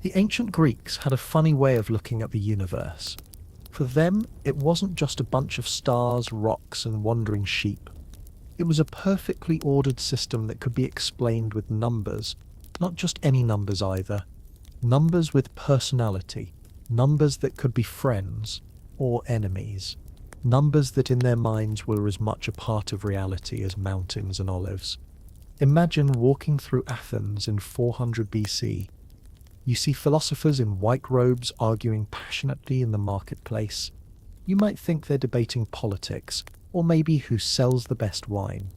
The ancient Greeks had a funny way of looking at the universe. For them, it wasn't just a bunch of stars, rocks, and wandering sheep. It was a perfectly ordered system that could be explained with numbers, not just any numbers either. Numbers with personality, numbers that could be friends or enemies, numbers that in their minds were as much a part of reality as mountains and olives. Imagine walking through Athens in 400 BC. You see philosophers in white robes arguing passionately in the marketplace. You might think they're debating politics, or maybe who sells the best wine.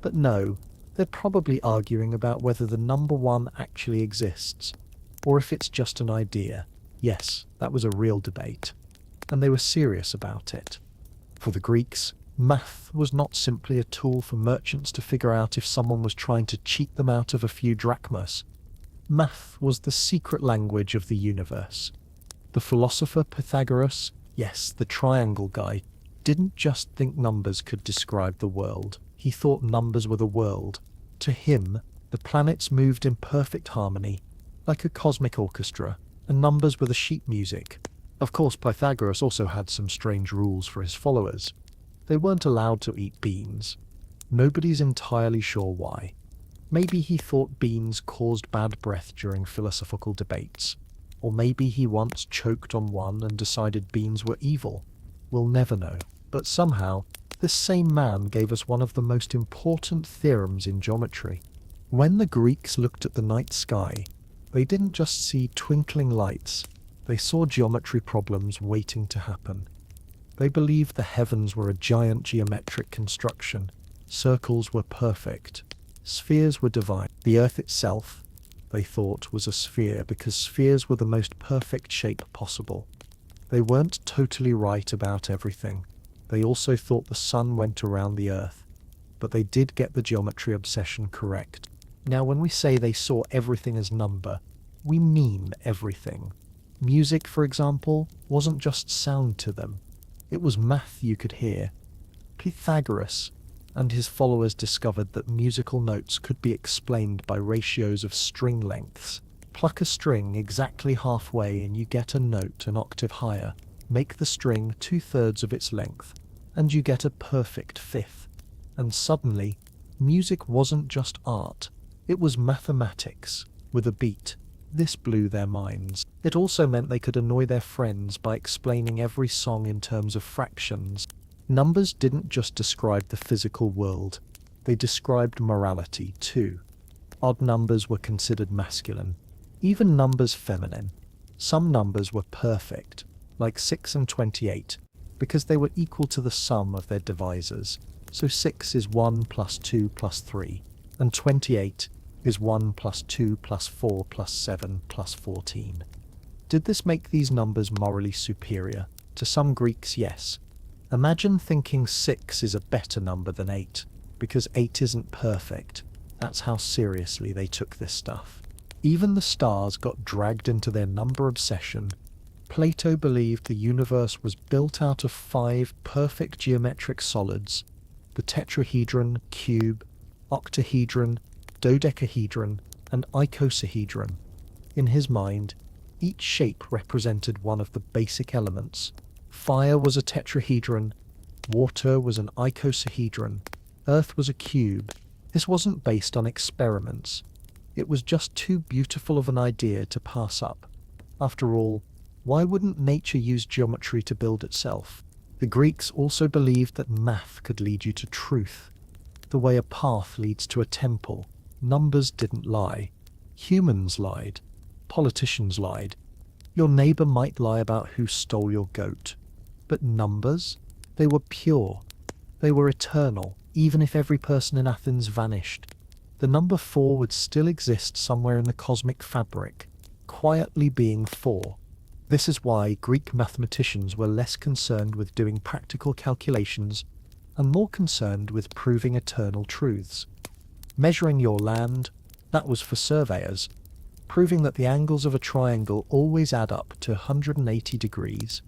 But no, they're probably arguing about whether the number one actually exists, or if it's just an idea. Yes, that was a real debate. And they were serious about it. For the Greeks, math was not simply a tool for merchants to figure out if someone was trying to cheat them out of a few drachmas. Math was the secret language of the universe. The philosopher Pythagoras, yes, the triangle guy, didn't just think numbers could describe the world. He thought numbers were the world. To him, the planets moved in perfect harmony, like a cosmic orchestra, and numbers were the sheet music. Of course, Pythagoras also had some strange rules for his followers. They weren't allowed to eat beans. Nobody's entirely sure why. Maybe he thought beans caused bad breath during philosophical debates. Or maybe he once choked on one and decided beans were evil. We'll never know. But somehow, this same man gave us one of the most important theorems in geometry. When the Greeks looked at the night sky, they didn't just see twinkling lights. They saw geometry problems waiting to happen. They believed the heavens were a giant geometric construction. Circles were perfect. Spheres were divine. The Earth itself, they thought, was a sphere because spheres were the most perfect shape possible. They weren't totally right about everything. They also thought the sun went around the Earth, but they did get the geometry obsession correct. Now, when we say they saw everything as number, we mean everything. Music, for example, wasn't just sound to them. It was math you could hear. Pythagoras and his followers discovered that musical notes could be explained by ratios of string lengths. Pluck a string exactly halfway and you get a note an octave higher. Make the string 2/3 of its length, and you get a perfect fifth. And suddenly, music wasn't just art, it was mathematics, with a beat. This blew their minds. It also meant they could annoy their friends by explaining every song in terms of fractions. Numbers didn't just describe the physical world, they described morality too. Odd numbers were considered masculine, even numbers feminine. Some numbers were perfect, like 6 and 28, because they were equal to the sum of their divisors. So 6 is 1 plus 2 plus 3, and 28 is 1 plus 2 plus 4 plus 7 plus 14. Did this make these numbers morally superior? To some Greeks, yes. Imagine thinking 6 is a better number than 8, because 8 isn't perfect. That's how seriously they took this stuff. Even the stars got dragged into their number obsession. Plato believed the universe was built out of 5 perfect geometric solids: the tetrahedron, cube, octahedron, dodecahedron, and icosahedron. In his mind, each shape represented one of the basic elements. Fire was a tetrahedron, water was an icosahedron, earth was a cube. This wasn't based on experiments. It was just too beautiful of an idea to pass up. After all, why wouldn't nature use geometry to build itself? The Greeks also believed that math could lead you to truth, the way a path leads to a temple. Numbers didn't lie. Humans lied. Politicians lied. Your neighbor might lie about who stole your goat. But numbers? They were pure. They were eternal, even if every person in Athens vanished. The number 4 would still exist somewhere in the cosmic fabric, quietly being 4. This is why Greek mathematicians were less concerned with doing practical calculations and more concerned with proving eternal truths. Measuring your land, that was for surveyors. Proving that the angles of a triangle always add up to 180 degrees.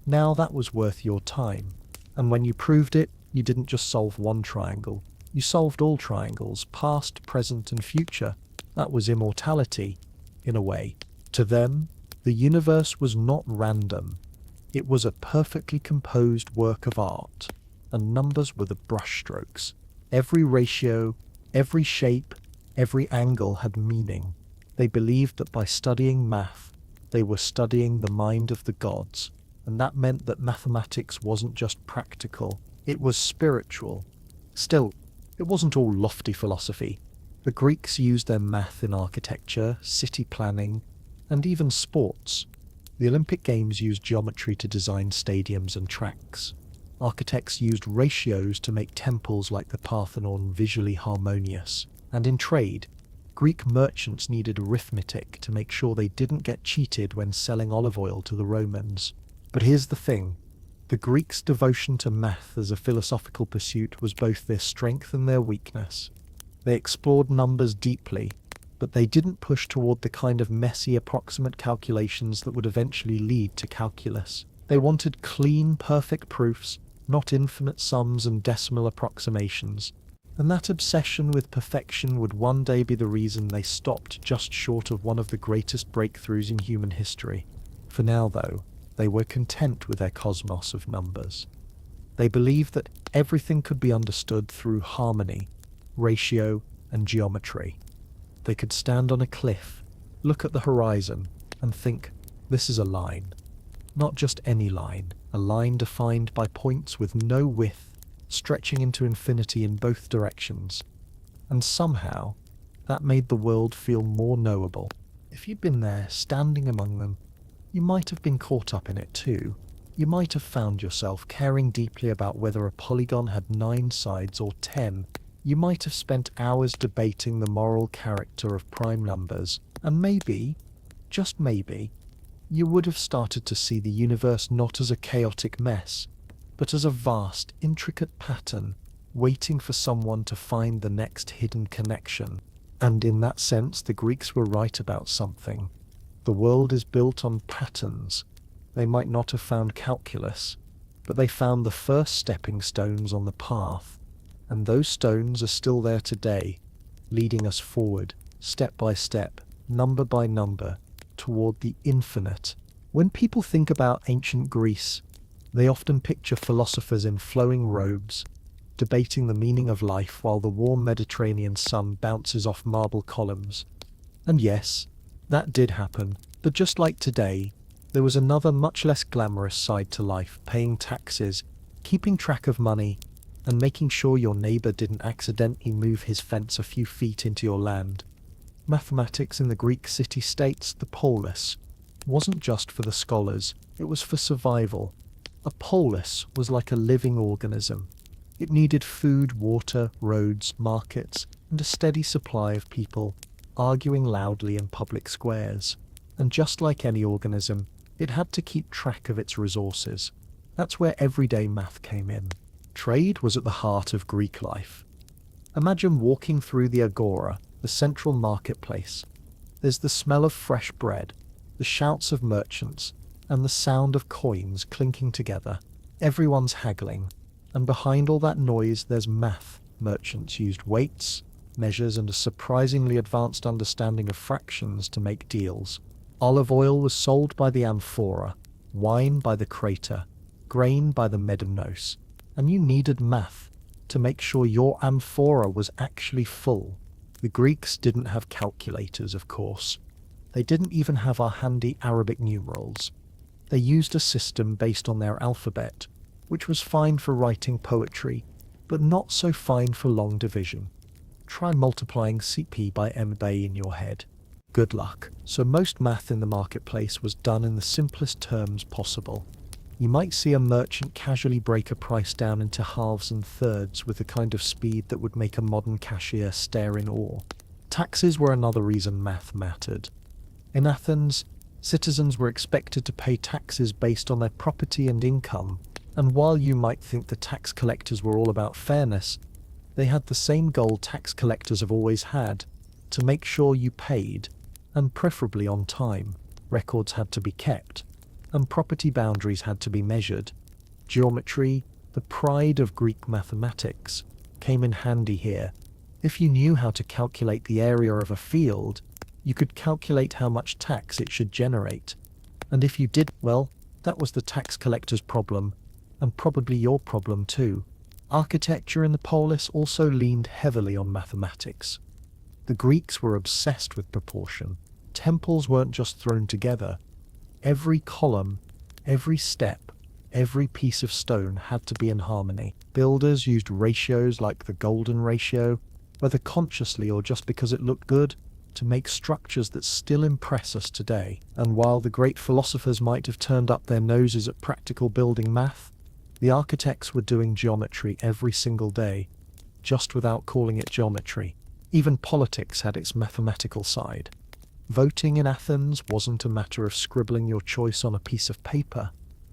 Now that was worth your time. And when you proved it, you didn't just solve one triangle. You solved all triangles, past, present, and future. That was immortality, in a way. To them, the universe was not random. It was a perfectly composed work of art, and numbers were the brushstrokes. Every ratio, every shape, every angle had meaning. They believed that by studying math, they were studying the mind of the gods, and that meant that mathematics wasn't just practical, it was spiritual. Still, it wasn't all lofty philosophy. The Greeks used their math in architecture, city planning, and even sports. The Olympic Games used geometry to design stadiums and tracks. Architects used ratios to make temples like the Parthenon visually harmonious. And in trade, Greek merchants needed arithmetic to make sure they didn't get cheated when selling olive oil to the Romans. But here's the thing. The Greeks' devotion to math as a philosophical pursuit was both their strength and their weakness. They explored numbers deeply, but they didn't push toward the kind of messy approximate calculations that would eventually lead to calculus. They wanted clean, perfect proofs, not infinite sums and decimal approximations. And that obsession with perfection would one day be the reason they stopped just short of one of the greatest breakthroughs in human history. For now, though, they were content with their cosmos of numbers. They believed that everything could be understood through harmony, ratio, and geometry. They could stand on a cliff, look at the horizon, and think, this is a line. Not just any line, a line defined by points with no width, stretching into infinity in both directions. And somehow, that made the world feel more knowable. If you'd been there, standing among them, you might have been caught up in it too. You might have found yourself caring deeply about whether a polygon had 9 sides or 10. You might have spent hours debating the moral character of prime numbers, and maybe, just maybe, you would have started to see the universe not as a chaotic mess, but as a vast, intricate pattern, waiting for someone to find the next hidden connection. And in that sense, the Greeks were right about something. The world is built on patterns. They might not have found calculus, but they found the first stepping stones on the path. And those stones are still there today, leading us forward, step by step, number by number, toward the infinite. When people think about ancient Greece, they often picture philosophers in flowing robes, debating the meaning of life while the warm Mediterranean sun bounces off marble columns. And yes, that did happen, but just like today, there was another much less glamorous side to life: paying taxes, keeping track of money, and making sure your neighbor didn't accidentally move his fence a few feet into your land. Mathematics in the Greek city-states, the polis, wasn't just for the scholars, it was for survival. A polis was like a living organism. It needed food, water, roads, markets, and a steady supply of people, arguing loudly in public squares. And just like any organism, it had to keep track of its resources. That's where everyday math came in. Trade was at the heart of Greek life. Imagine walking through the agora, the central marketplace. There's the smell of fresh bread, the shouts of merchants, and the sound of coins clinking together. Everyone's haggling, and behind all that noise there's math. Merchants used weights, measures, and a surprisingly advanced understanding of fractions to make deals. Olive oil was sold by the amphora, wine by the crater, grain by the medomnos, and you needed math to make sure your amphora was actually full. The Greeks didn't have calculators, of course. They didn't even have our handy Arabic numerals. They used a system based on their alphabet, which was fine for writing poetry, but not so fine for long division. Try multiplying CP by MB in your head. Good luck. So most math in the marketplace was done in the simplest terms possible. You might see a merchant casually break a price down into halves and thirds with the kind of speed that would make a modern cashier stare in awe. Taxes were another reason math mattered. In Athens, citizens were expected to pay taxes based on their property and income, and while you might think the tax collectors were all about fairness, they had the same goal tax collectors have always had: to make sure you paid, and preferably on time. Records had to be kept, and property boundaries had to be measured. Geometry, the pride of Greek mathematics, came in handy here. If you knew how to calculate the area of a field, You could calculate how much tax it should generate. And if you did, well, that was the tax collector's problem, and probably your problem too. Architecture in the polis also leaned heavily on mathematics. The Greeks were obsessed with proportion. Temples weren't just thrown together. Every column, every step, every piece of stone had to be in harmony. Builders used ratios like the golden ratio, whether consciously or just because it looked good, to make structures that still impress us today. And while the great philosophers might have turned up their noses at practical building math, the architects were doing geometry every single day, just without calling it geometry. Even politics had its mathematical side. Voting in Athens wasn't a matter of scribbling your choice on a piece of paper.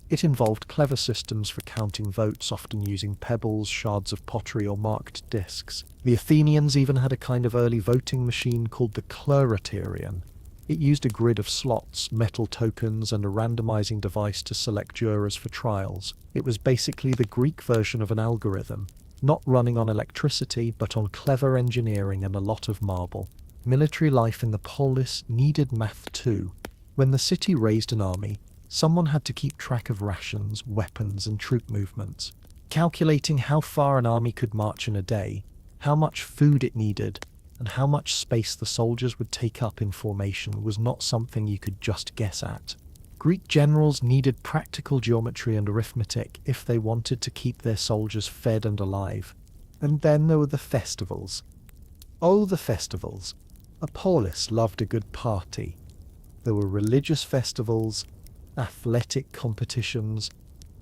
It involved clever systems for counting votes, often using pebbles, shards of pottery, or marked discs. The Athenians even had a kind of early voting machine called the kleroterion. It used a grid of slots, metal tokens, and a randomizing device to select jurors for trials. It was basically the Greek version of an algorithm, not running on electricity, but on clever engineering and a lot of marble. Military life in the polis needed math too. When the city raised an army, someone had to keep track of rations, weapons, and troop movements. Calculating how far an army could march in a day, how much food it needed, and how much space the soldiers would take up in formation was not something you could just guess at. Greek generals needed practical geometry and arithmetic if they wanted to keep their soldiers fed and alive. And then there were the festivals. Oh, the festivals. A polis loved a good party. There were religious festivals, athletic competitions,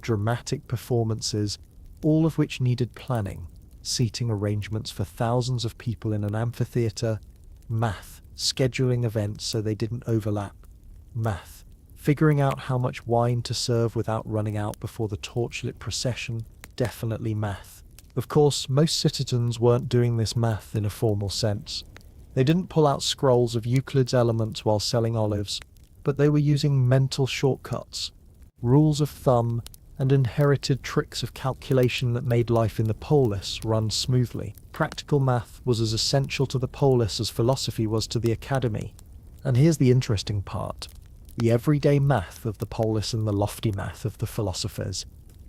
dramatic performances, all of which needed planning, seating arrangements for thousands of people in an amphitheatre, math, scheduling events so they didn't overlap, math, figuring out how much wine to serve without running out before the torchlit procession, definitely math. Of course, most citizens weren't doing this math in a formal sense. They didn't pull out scrolls of Euclid's Elements while selling olives, but they were using mental shortcuts, rules of thumb, and inherited tricks of calculation that made life in the polis run smoothly. Practical math was as essential to the polis as philosophy was to the academy. And here's the interesting part. The everyday math of the polis and the lofty math of the philosophers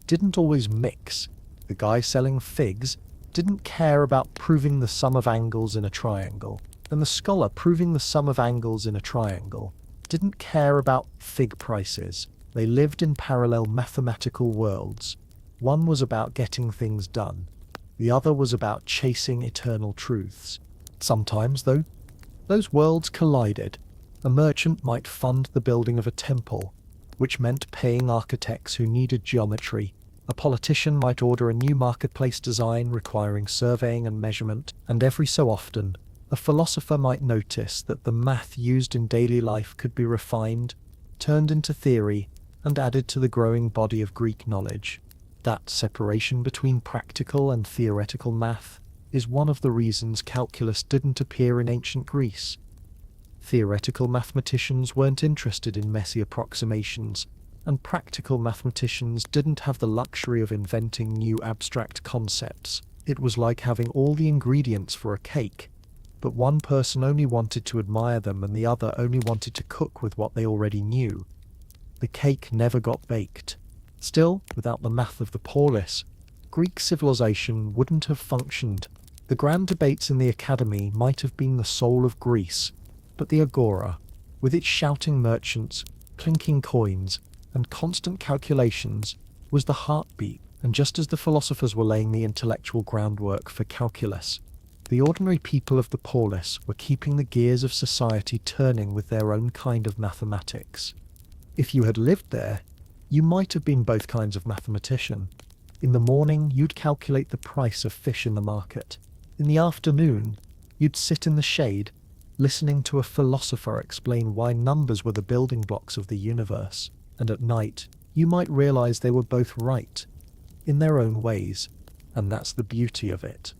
didn't always mix. The guy selling figs didn't care about proving the sum of angles in a triangle, and the scholar proving the sum of angles in a triangle didn't care about fig prices. They lived in parallel mathematical worlds. One was about getting things done. The other was about chasing eternal truths. Sometimes, though, those worlds collided. A merchant might fund the building of a temple, which meant paying architects who needed geometry. A politician might order a new marketplace design requiring surveying and measurement, and every so often, a philosopher might notice that the math used in daily life could be refined, turned into theory, and added to the growing body of Greek knowledge. That separation between practical and theoretical math is one of the reasons calculus didn't appear in ancient Greece. Theoretical mathematicians weren't interested in messy approximations, and practical mathematicians didn't have the luxury of inventing new abstract concepts. It was like having all the ingredients for a cake, but one person only wanted to admire them and the other only wanted to cook with what they already knew. The cake never got baked. Still, without the math of the polis, Greek civilization wouldn't have functioned. The grand debates in the academy might have been the soul of Greece, but the agora, with its shouting merchants, clinking coins, and constant calculations, was the heartbeat. And just as the philosophers were laying the intellectual groundwork for calculus, the ordinary people of the polis were keeping the gears of society turning with their own kind of mathematics. If you had lived there, you might have been both kinds of mathematician. In the morning, you'd calculate the price of fish in the market. In the afternoon, you'd sit in the shade, listening to a philosopher explain why numbers were the building blocks of the universe. And at night, you might realize they were both right, in their own ways, and that's the beauty of it.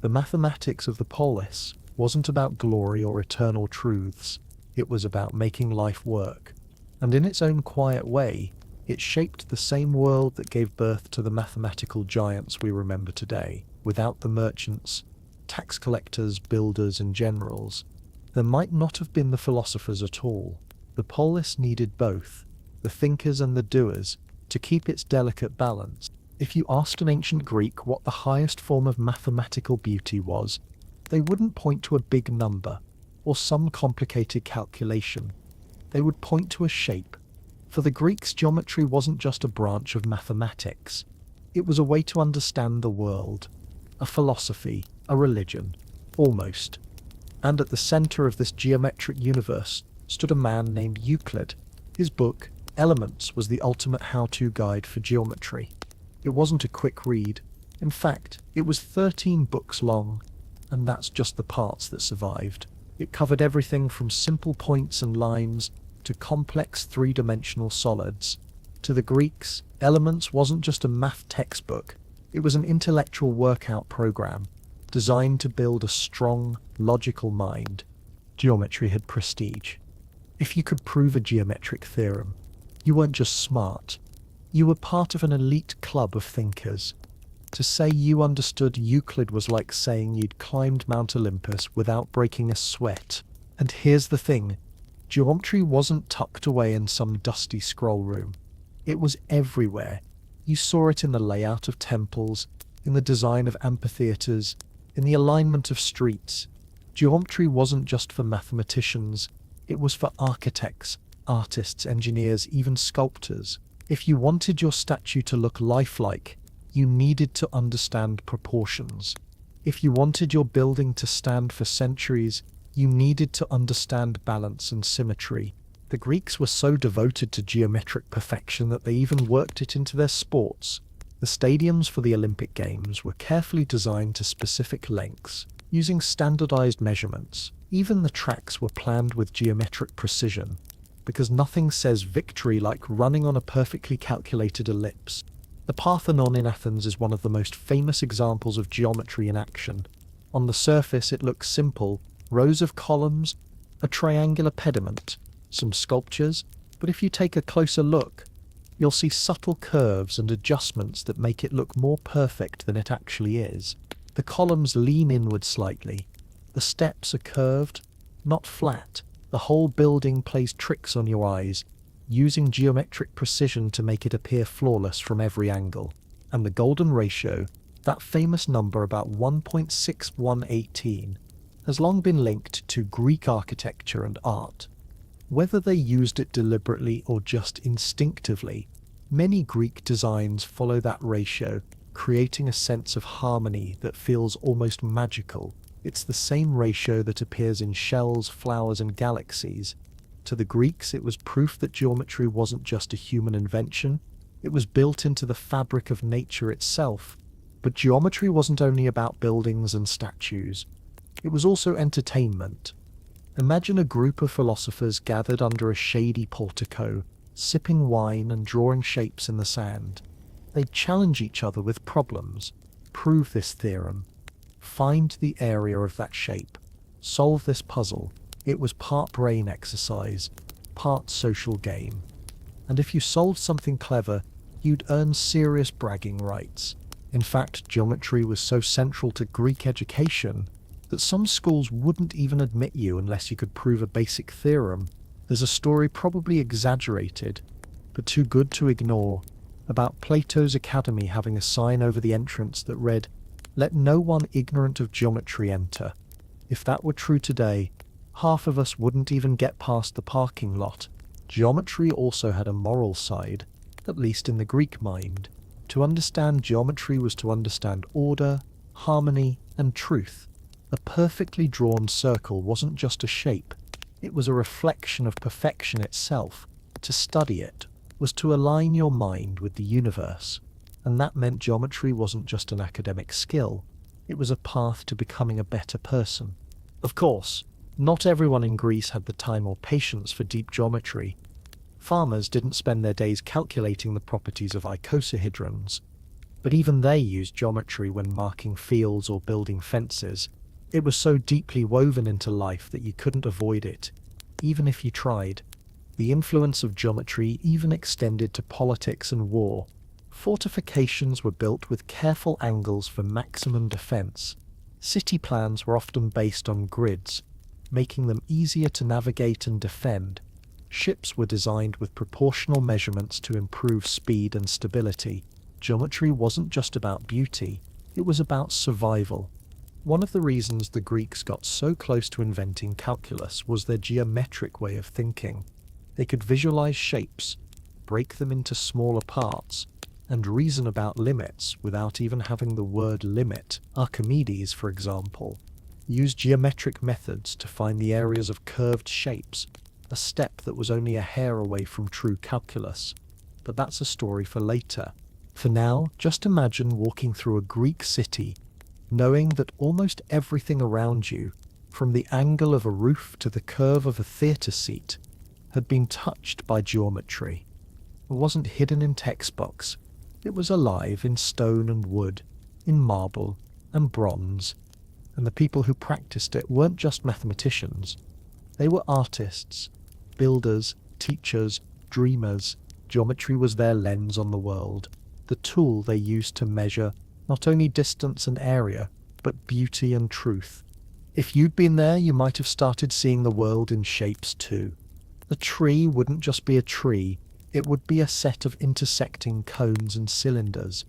The mathematics of the polis wasn't about glory or eternal truths. It was about making life work. And in its own quiet way, it shaped the same world that gave birth to the mathematical giants we remember today. Without the merchants, tax collectors, builders, and generals, There might not have been the philosophers at all. The polis needed both, the thinkers and the doers, to keep its delicate balance. If you asked an ancient Greek what the highest form of mathematical beauty was, they wouldn't point to a big number or some complicated calculation. They would point to a shape. For the Greeks, geometry wasn't just a branch of mathematics. It was a way to understand the world, a philosophy, a religion, almost. And at the center of this geometric universe stood a man named Euclid. His book, Elements, was the ultimate how-to guide for geometry. It wasn't a quick read. In fact, it was 13 books long, and that's just the parts that survived. It covered everything from simple points and lines to complex three-dimensional solids. To the Greeks, Elements wasn't just a math textbook. It was an intellectual workout program designed to build a strong, logical mind. Geometry had prestige. If you could prove a geometric theorem, you weren't just smart. You were part of an elite club of thinkers. To say you understood Euclid was like saying you'd climbed Mount Olympus without breaking a sweat. And here's the thing, geometry wasn't tucked away in some dusty scroll room. It was everywhere. You saw it in the layout of temples, in the design of amphitheaters, in the alignment of streets. Geometry wasn't just for mathematicians, it was for architects, artists, engineers, even sculptors. If you wanted your statue to look lifelike, you needed to understand proportions. If you wanted your building to stand for centuries, you needed to understand balance and symmetry. The Greeks were so devoted to geometric perfection that they even worked it into their sports. The stadiums for the Olympic Games were carefully designed to specific lengths, using standardized measurements. Even the tracks were planned with geometric precision, because nothing says victory like running on a perfectly calculated ellipse. The Parthenon in Athens is one of the most famous examples of geometry in action. On the surface it looks simple, rows of columns, a triangular pediment, some sculptures, but if you take a closer look, you'll see subtle curves and adjustments that make it look more perfect than it actually is. The columns lean inward slightly. The steps are curved, not flat. The whole building plays tricks on your eyes, using geometric precision to make it appear flawless from every angle. And the golden ratio, that famous number about 1.6118, has long been linked to Greek architecture and art. Whether they used it deliberately or just instinctively, many Greek designs follow that ratio, creating a sense of harmony that feels almost magical. It's the same ratio that appears in shells, flowers, and galaxies. To the Greeks, it was proof that geometry wasn't just a human invention, it was built into the fabric of nature itself. But geometry wasn't only about buildings and statues, it was also entertainment. Imagine a group of philosophers gathered under a shady portico, sipping wine and drawing shapes in the sand. They'd challenge each other with problems. Prove this theorem. Find the area of that shape. Solve this puzzle. It was part brain exercise, part social game. And if you solved something clever, you'd earn serious bragging rights. In fact, geometry was so central to Greek education that some schools wouldn't even admit you unless you could prove a basic theorem. There's a story, probably exaggerated, but too good to ignore, about Plato's academy having a sign over the entrance that read, "Let no one ignorant of geometry enter." If that were true today, half of us wouldn't even get past the parking lot. Geometry also had a moral side, at least in the Greek mind. To understand geometry was to understand order, harmony, and truth. A perfectly drawn circle wasn't just a shape, it was a reflection of perfection itself. To study it was to align your mind with the universe, and that meant geometry wasn't just an academic skill, it was a path to becoming a better person. Of course, not everyone in Greece had the time or patience for deep geometry. Farmers didn't spend their days calculating the properties of icosahedrons, but even they used geometry when marking fields or building fences. It was so deeply woven into life that you couldn't avoid it, even if you tried. The influence of geometry even extended to politics and war. Fortifications were built with careful angles for maximum defense. City plans were often based on grids, making them easier to navigate and defend. Ships were designed with proportional measurements to improve speed and stability. Geometry wasn't just about beauty, it was about survival. One of the reasons the Greeks got so close to inventing calculus was their geometric way of thinking. They could visualize shapes, break them into smaller parts, and reason about limits without even having the word limit. Archimedes, for example, used geometric methods to find the areas of curved shapes, a step that was only a hair away from true calculus. But that's a story for later. For now, just imagine walking through a Greek city, knowing that almost everything around you, from the angle of a roof to the curve of a theatre seat, had been touched by geometry. It wasn't hidden in textbooks. It was alive in stone and wood, in marble and bronze. And the people who practiced it weren't just mathematicians. They were artists, builders, teachers, dreamers. Geometry was their lens on the world, the tool they used to measure not only distance and area, but beauty and truth. If you'd been there, you might have started seeing the world in shapes too. The tree wouldn't just be a tree, it would be a set of intersecting cones and cylinders.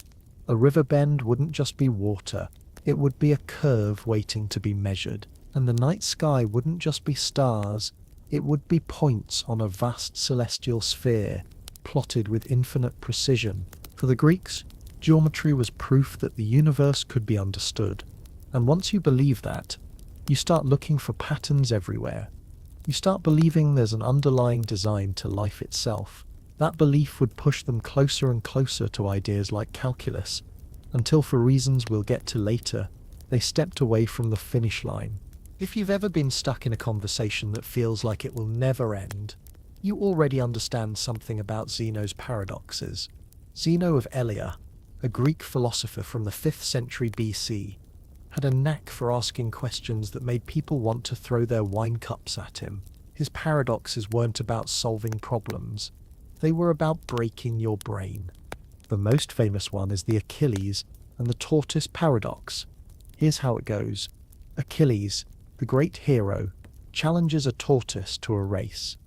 A river bend wouldn't just be water, it would be a curve waiting to be measured. And the night sky wouldn't just be stars, it would be points on a vast celestial sphere, plotted with infinite precision. For the Greeks, geometry was proof that the universe could be understood. And once you believe that, you start looking for patterns everywhere. You start believing there's an underlying design to life itself. That belief would push them closer and closer to ideas like calculus, until for reasons we'll get to later, they stepped away from the finish line. If you've ever been stuck in a conversation that feels like it will never end, you already understand something about Zeno's paradoxes. Zeno of Elea, a Greek philosopher from the 5th century BC, had a knack for asking questions that made people want to throw their wine cups at him. His paradoxes weren't about solving problems, they were about breaking your brain. The most famous one is the Achilles and the tortoise paradox. Here's how it goes. Achilles, the great hero, challenges a tortoise to a race.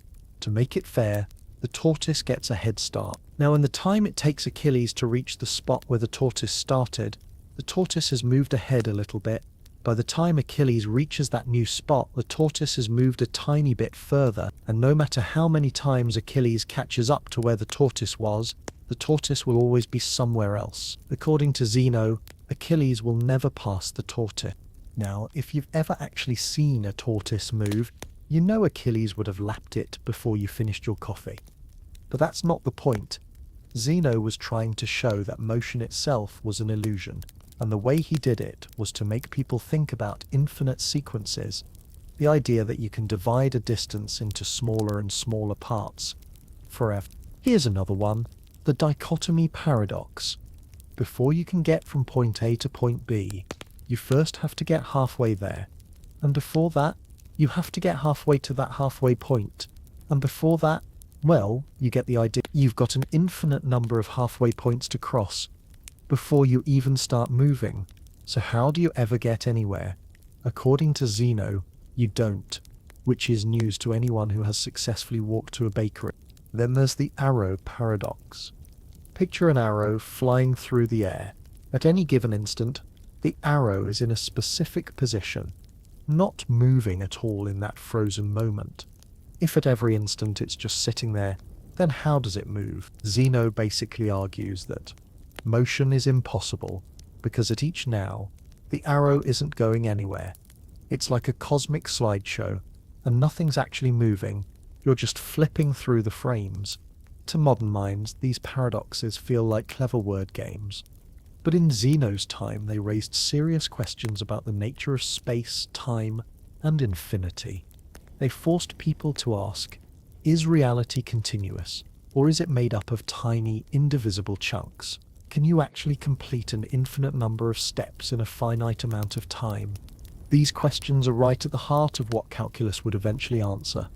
To make it fair, the tortoise gets a head start. Now, in the time it takes Achilles to reach the spot where the tortoise started, the tortoise has moved ahead a little bit. By the time Achilles reaches that new spot, the tortoise has moved a tiny bit further, and no matter how many times Achilles catches up to where the tortoise was, the tortoise will always be somewhere else. According to Zeno, Achilles will never pass the tortoise. Now, if you've ever actually seen a tortoise move, you know Achilles would have lapped it before you finished your coffee. But that's not the point. Zeno was trying to show that motion itself was an illusion, and the way he did it was to make people think about infinite sequences, the idea that you can divide a distance into smaller and smaller parts forever. Here's another one, the dichotomy paradox. Before you can get from point A to point B, you first have to get halfway there, and before that, you have to get halfway to that halfway point, and before that, well, you get the idea. You've got an infinite number of halfway points to cross before you even start moving. So how do you ever get anywhere? According to Zeno, you don't, which is news to anyone who has successfully walked to a bakery. Then there's the arrow paradox. Picture an arrow flying through the air. At any given instant, the arrow is in a specific position, not moving at all in that frozen moment. If at every instant it's just sitting there, then how does it move? Zeno basically argues that motion is impossible because at each now, the arrow isn't going anywhere. It's like a cosmic slideshow, and nothing's actually moving, you're just flipping through the frames. To modern minds, these paradoxes feel like clever word games. But in Zeno's time, they raised serious questions about the nature of space, time, and infinity. They forced people to ask, is reality continuous, or is it made up of tiny, indivisible chunks? Can you actually complete an infinite number of steps in a finite amount of time? These questions are right at the heart of what calculus would eventually answer.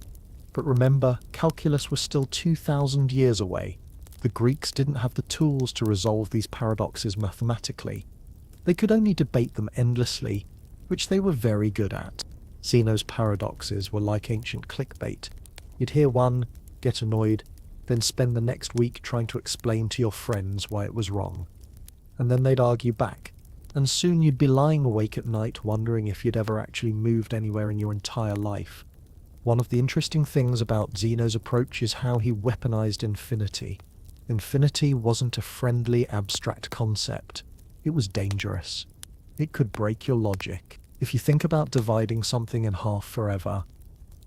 But remember, calculus was still 2,000 years away. The Greeks didn't have the tools to resolve these paradoxes mathematically. They could only debate them endlessly, which they were very good at. Zeno's paradoxes were like ancient clickbait. You'd hear one, get annoyed, then spend the next week trying to explain to your friends why it was wrong. And then they'd argue back, and soon you'd be lying awake at night wondering if you'd ever actually moved anywhere in your entire life. One of the interesting things about Zeno's approach is how he weaponized infinity. Infinity wasn't a friendly, abstract concept. It was dangerous. It could break your logic. If you think about dividing something in half forever,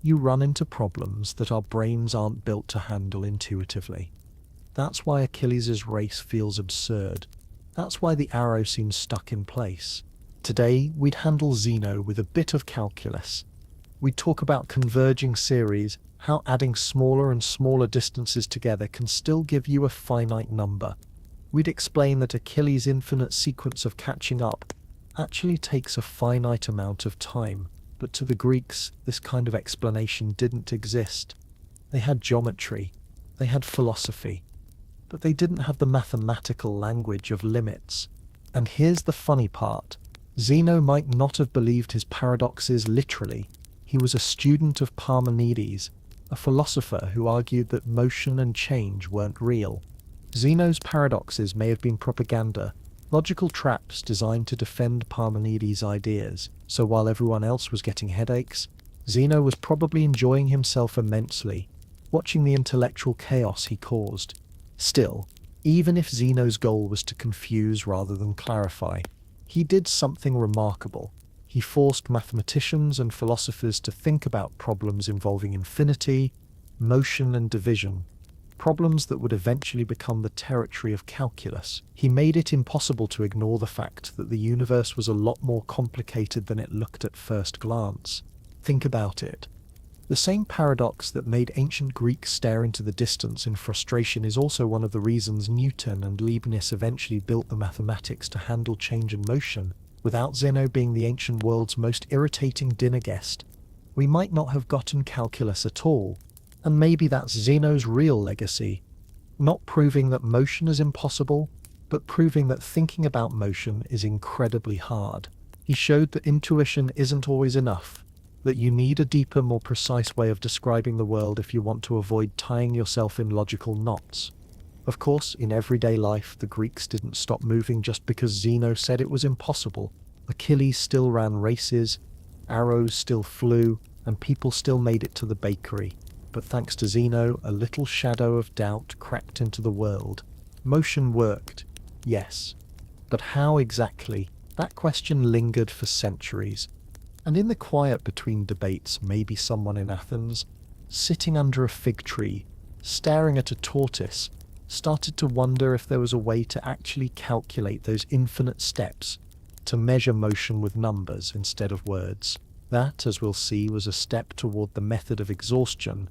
you run into problems that our brains aren't built to handle intuitively. That's why Achilles' race feels absurd. That's why the arrow seems stuck in place. Today, we'd handle Zeno with a bit of calculus. We'd talk about converging series, how adding smaller and smaller distances together can still give you a finite number. We'd explain that Achilles' infinite sequence of catching up actually takes a finite amount of time, but to the Greeks, this kind of explanation didn't exist. They had geometry, they had philosophy, but they didn't have the mathematical language of limits. And here's the funny part. Zeno might not have believed his paradoxes literally. He was a student of Parmenides, a philosopher who argued that motion and change weren't real. Zeno's paradoxes may have been propaganda, logical traps designed to defend Parmenides' ideas, so while everyone else was getting headaches, Zeno was probably enjoying himself immensely, watching the intellectual chaos he caused. Still, even if Zeno's goal was to confuse rather than clarify, he did something remarkable. He forced mathematicians and philosophers to think about problems involving infinity, motion, and division, problems that would eventually become the territory of calculus. He made it impossible to ignore the fact that the universe was a lot more complicated than it looked at first glance. Think about it. The same paradox that made ancient Greeks stare into the distance in frustration is also one of the reasons Newton and Leibniz eventually built the mathematics to handle change and motion. Without Zeno being the ancient world's most irritating dinner guest, we might not have gotten calculus at all. And maybe that's Zeno's real legacy. Not proving that motion is impossible, but proving that thinking about motion is incredibly hard. He showed that intuition isn't always enough, that you need a deeper, more precise way of describing the world if you want to avoid tying yourself in logical knots. Of course, in everyday life, the Greeks didn't stop moving just because Zeno said it was impossible. Achilles still ran races, arrows still flew, and people still made it to the bakery. But thanks to Zeno, a little shadow of doubt crept into the world. Motion worked, yes. But how exactly? That question lingered for centuries. And in the quiet between debates, maybe someone in Athens, sitting under a fig tree, staring at a tortoise, started to wonder if there was a way to actually calculate those infinite steps, to measure motion with numbers instead of words. That, as we'll see, was a step toward the method of exhaustion,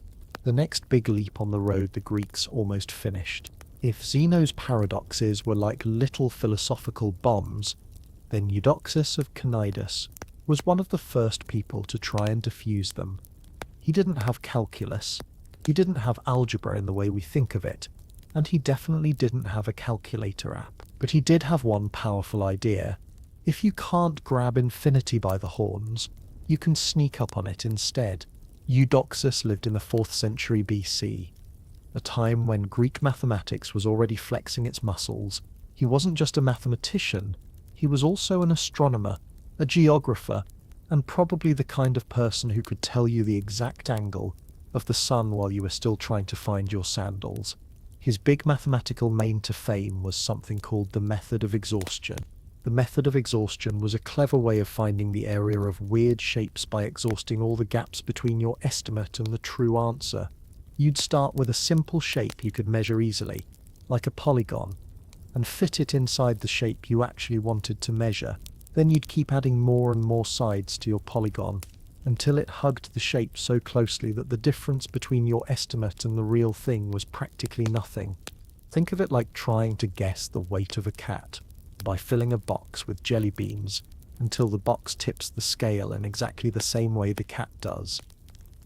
the next big leap on the road the Greeks almost finished. If Zeno's paradoxes were like little philosophical bombs, then Eudoxus of Cnidus was one of the first people to try and defuse them. He didn't have calculus, he didn't have algebra in the way we think of it, and he definitely didn't have a calculator app. But he did have one powerful idea. If you can't grab infinity by the horns, you can sneak up on it instead. Eudoxus lived in the 4th century BC, a time when Greek mathematics was already flexing its muscles. He wasn't just a mathematician, he was also an astronomer, a geographer, and probably the kind of person who could tell you the exact angle of the sun while you were still trying to find your sandals. His big mathematical claim to fame was something called the method of exhaustion. The method of exhaustion was a clever way of finding the area of weird shapes by exhausting all the gaps between your estimate and the true answer. You'd start with a simple shape you could measure easily, like a polygon, and fit it inside the shape you actually wanted to measure. Then you'd keep adding more and more sides to your polygon, until it hugged the shape so closely that the difference between your estimate and the real thing was practically nothing. Think of it like trying to guess the weight of a cat by filling a box with jelly beans until the box tips the scale in exactly the same way the cat does.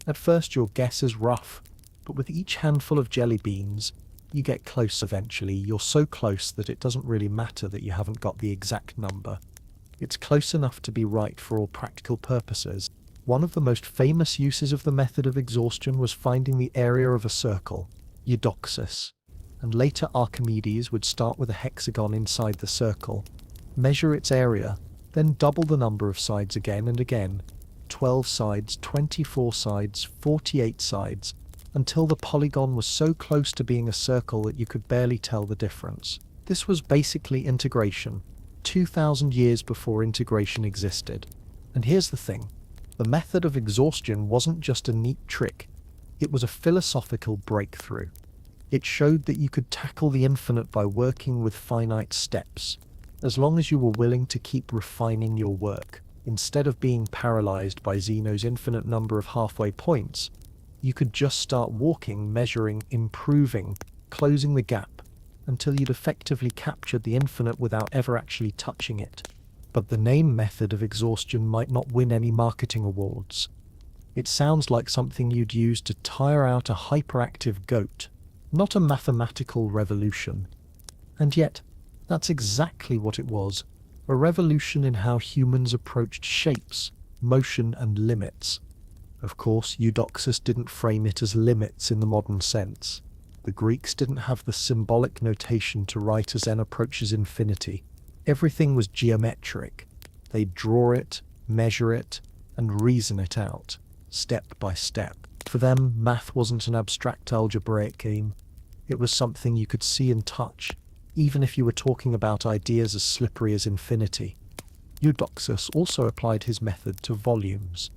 At first your guess is rough, but with each handful of jelly beans, you get close eventually. You're so close that it doesn't really matter that you haven't got the exact number. It's close enough to be right for all practical purposes. One of the most famous uses of the method of exhaustion was finding the area of a circle, Eudoxus, and later Archimedes would start with a hexagon inside the circle, measure its area, then double the number of sides again and again, 12 sides, 24 sides, 48 sides, until the polygon was so close to being a circle that you could barely tell the difference. This was basically integration, 2,000 years before integration existed. And here's the thing, the method of exhaustion wasn't just a neat trick, it was a philosophical breakthrough. It showed that you could tackle the infinite by working with finite steps, as long as you were willing to keep refining your work. Instead of being paralyzed by Zeno's infinite number of halfway points, you could just start walking, measuring, improving, closing the gap, until you'd effectively captured the infinite without ever actually touching it. But the name method of exhaustion might not win any marketing awards. It sounds like something you'd use to tire out a hyperactive goat, not a mathematical revolution. And yet, that's exactly what it was, a revolution in how humans approached shapes, motion, and limits. Of course, Eudoxus didn't frame it as limits in the modern sense. The Greeks didn't have the symbolic notation to write as n approaches infinity. Everything was geometric. They'd draw it, measure it, and reason it out, step by step. For them, math wasn't an abstract algebraic game. It was something you could see and touch, even if you were talking about ideas as slippery as infinity. Eudoxus also applied his method to volumes.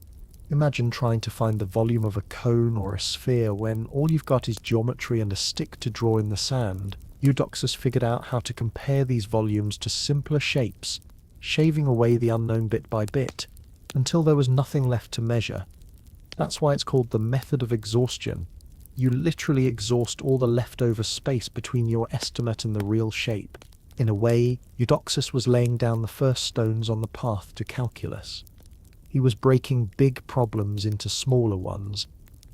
Imagine trying to find the volume of a cone or a sphere when all you've got is geometry and a stick to draw in the sand. Eudoxus figured out how to compare these volumes to simpler shapes, shaving away the unknown bit by bit, until there was nothing left to measure. That's why it's called the method of exhaustion. You literally exhaust all the leftover space between your estimate and the real shape. In a way, Eudoxus was laying down the first stones on the path to calculus. He was breaking big problems into smaller ones,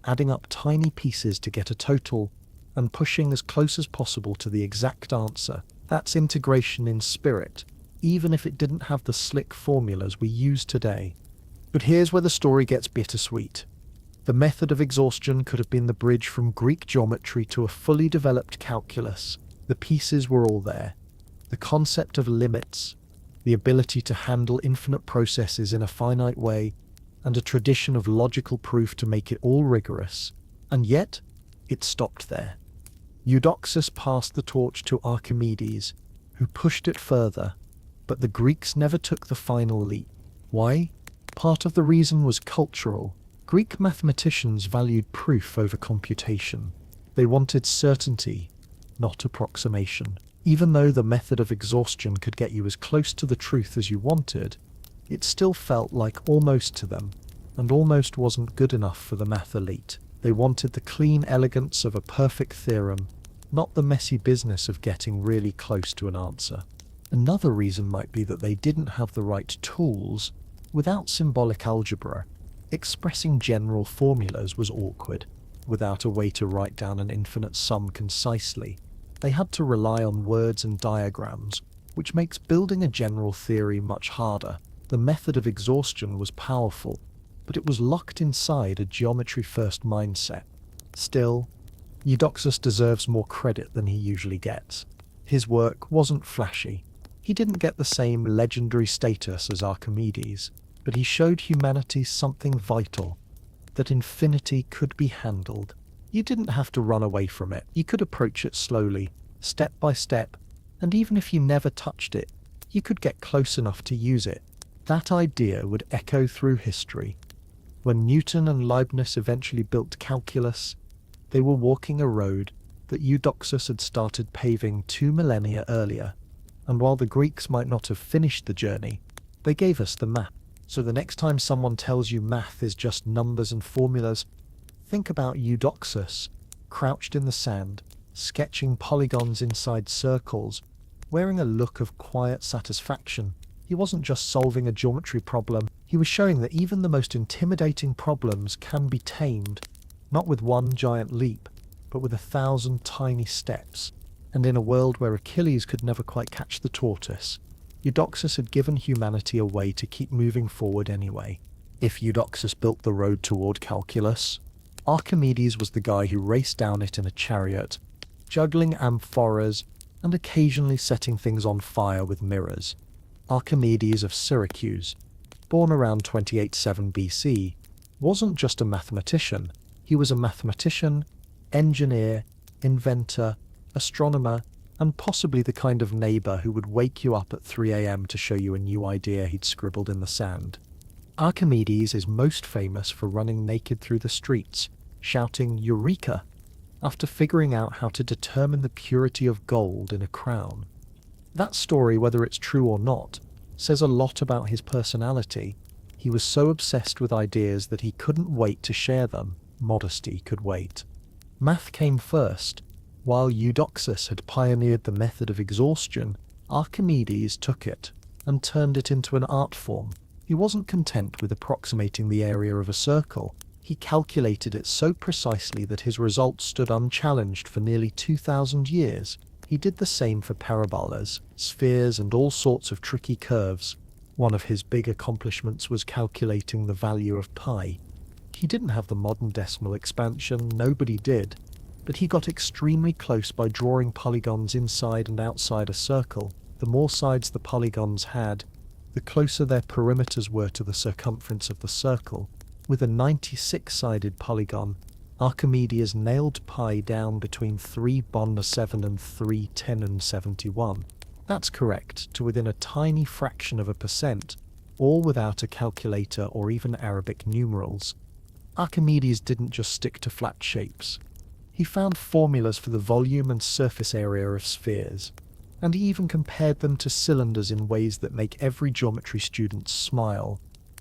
adding up tiny pieces to get a total, and pushing as close as possible to the exact answer. That's integration in spirit, even if it didn't have the slick formulas we use today. But here's where the story gets bittersweet. The method of exhaustion could have been the bridge from Greek geometry to a fully developed calculus. The pieces were all there. The concept of limits, the ability to handle infinite processes in a finite way, and a tradition of logical proof to make it all rigorous. And yet, it stopped there. Eudoxus passed the torch to Archimedes, who pushed it further, but the Greeks never took the final leap. Why? Part of the reason was cultural. Greek mathematicians valued proof over computation. They wanted certainty, not approximation. Even though the method of exhaustion could get you as close to the truth as you wanted, it still felt like almost to them, and almost wasn't good enough for the math elite. They wanted the clean elegance of a perfect theorem, not the messy business of getting really close to an answer. Another reason might be that they didn't have the right tools. Without symbolic algebra, expressing general formulas was awkward. Without a way to write down an infinite sum concisely, they had to rely on words and diagrams, which makes building a general theory much harder. The method of exhaustion was powerful, but it was locked inside a geometry-first mindset. Still, Eudoxus deserves more credit than he usually gets. His work wasn't flashy. He didn't get the same legendary status as Archimedes, but he showed humanity something vital, that infinity could be handled. You didn't have to run away from it. You could approach it slowly, step by step, and even if you never touched it, you could get close enough to use it. That idea would echo through history. When Newton and Leibniz eventually built calculus, they were walking a road that Eudoxus had started paving 2 millennia earlier. And while the Greeks might not have finished the journey, they gave us the map. So the next time someone tells you math is just numbers and formulas, think about Eudoxus, crouched in the sand, sketching polygons inside circles, wearing a look of quiet satisfaction. He wasn't just solving a geometry problem, he was showing that even the most intimidating problems can be tamed, not with one giant leap, but with 1,000 tiny steps. And in a world where Achilles could never quite catch the tortoise, Eudoxus had given humanity a way to keep moving forward anyway. If Eudoxus built the road toward calculus, Archimedes was the guy who raced down it in a chariot, juggling amphoras and occasionally setting things on fire with mirrors. Archimedes of Syracuse, born around 287 BC, wasn't just a mathematician. He was a mathematician, engineer, inventor, astronomer, and possibly the kind of neighbor who would wake you up at 3 a.m. to show you a new idea he'd scribbled in the sand. Archimedes is most famous for running naked through the streets, shouting "Eureka!" after figuring out how to determine the purity of gold in a crown. That story, whether it's true or not, says a lot about his personality. He was so obsessed with ideas that he couldn't wait to share them. Modesty could wait. Math came first. While Eudoxus had pioneered the method of exhaustion, Archimedes took it and turned it into an art form. He wasn't content with approximating the area of a circle. He calculated it so precisely that his results stood unchallenged for nearly 2,000 years. He did the same for parabolas, spheres, and all sorts of tricky curves. One of his big accomplishments was calculating the value of pi. He didn't have the modern decimal expansion, nobody did, but he got extremely close by drawing polygons inside and outside a circle. The more sides the polygons had, the closer their perimeters were to the circumference of the circle. With a 96-sided polygon, Archimedes nailed pi down between 3.7 and 3.1071. That's correct, to within a tiny fraction of a percent, all without a calculator or even Arabic numerals. Archimedes didn't just stick to flat shapes. He found formulas for the volume and surface area of spheres, and he even compared them to cylinders in ways that make every geometry student smile,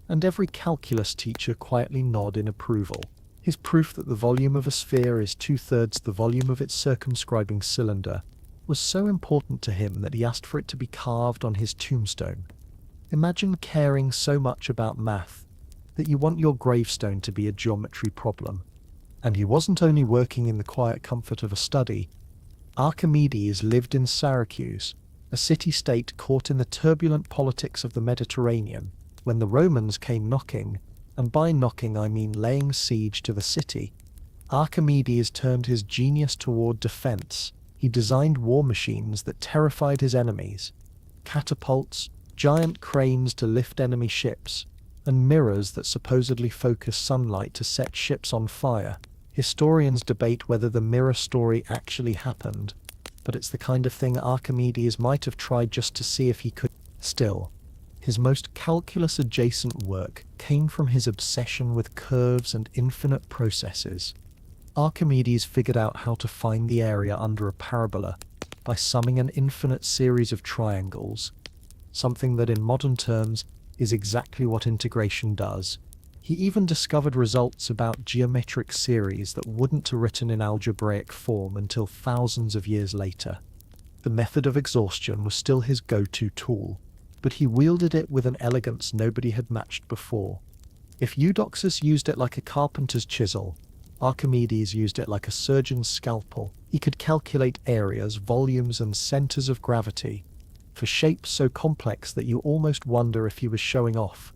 and every calculus teacher quietly nod in approval. His proof that the volume of a sphere is 2/3 the volume of its circumscribing cylinder was so important to him that he asked for it to be carved on his tombstone. Imagine caring so much about math that you want your gravestone to be a geometry problem. And he wasn't only working in the quiet comfort of a study. Archimedes lived in Syracuse, a city-state caught in the turbulent politics of the Mediterranean, when the Romans came knocking, and by knocking I mean laying siege to the city. Archimedes turned his genius toward defense. He designed war machines that terrified his enemies, catapults, giant cranes to lift enemy ships, and mirrors that supposedly focus sunlight to set ships on fire. Historians debate whether the mirror story actually happened, but it's the kind of thing Archimedes might have tried just to see if he could. Still, his most calculus-adjacent work came from his obsession with curves and infinite processes. Archimedes figured out how to find the area under a parabola by summing an infinite series of triangles, something that in modern terms is exactly what integration does. He even discovered results about geometric series that wouldn't have written in algebraic form until thousands of years later. The method of exhaustion was still his go-to tool, but he wielded it with an elegance nobody had matched before. If Eudoxus used it like a carpenter's chisel, Archimedes used it like a surgeon's scalpel. He could calculate areas, volumes, and centers of gravity for shapes so complex that you almost wonder if he was showing off.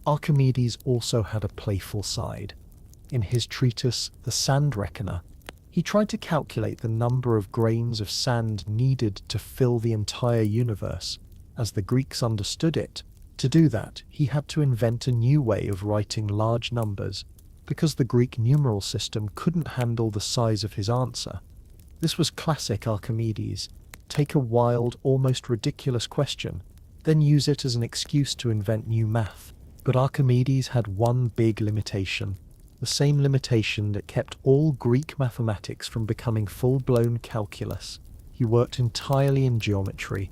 Archimedes also had a playful side. In his treatise, The Sand Reckoner, he tried to calculate the number of grains of sand needed to fill the entire universe, as the Greeks understood it. To do that, he had to invent a new way of writing large numbers, because the Greek numeral system couldn't handle the size of his answer. This was classic Archimedes. Take a wild, almost ridiculous question, then use it as an excuse to invent new math. But Archimedes had one big limitation, the same limitation that kept all Greek mathematics from becoming full-blown calculus. He worked entirely in geometry.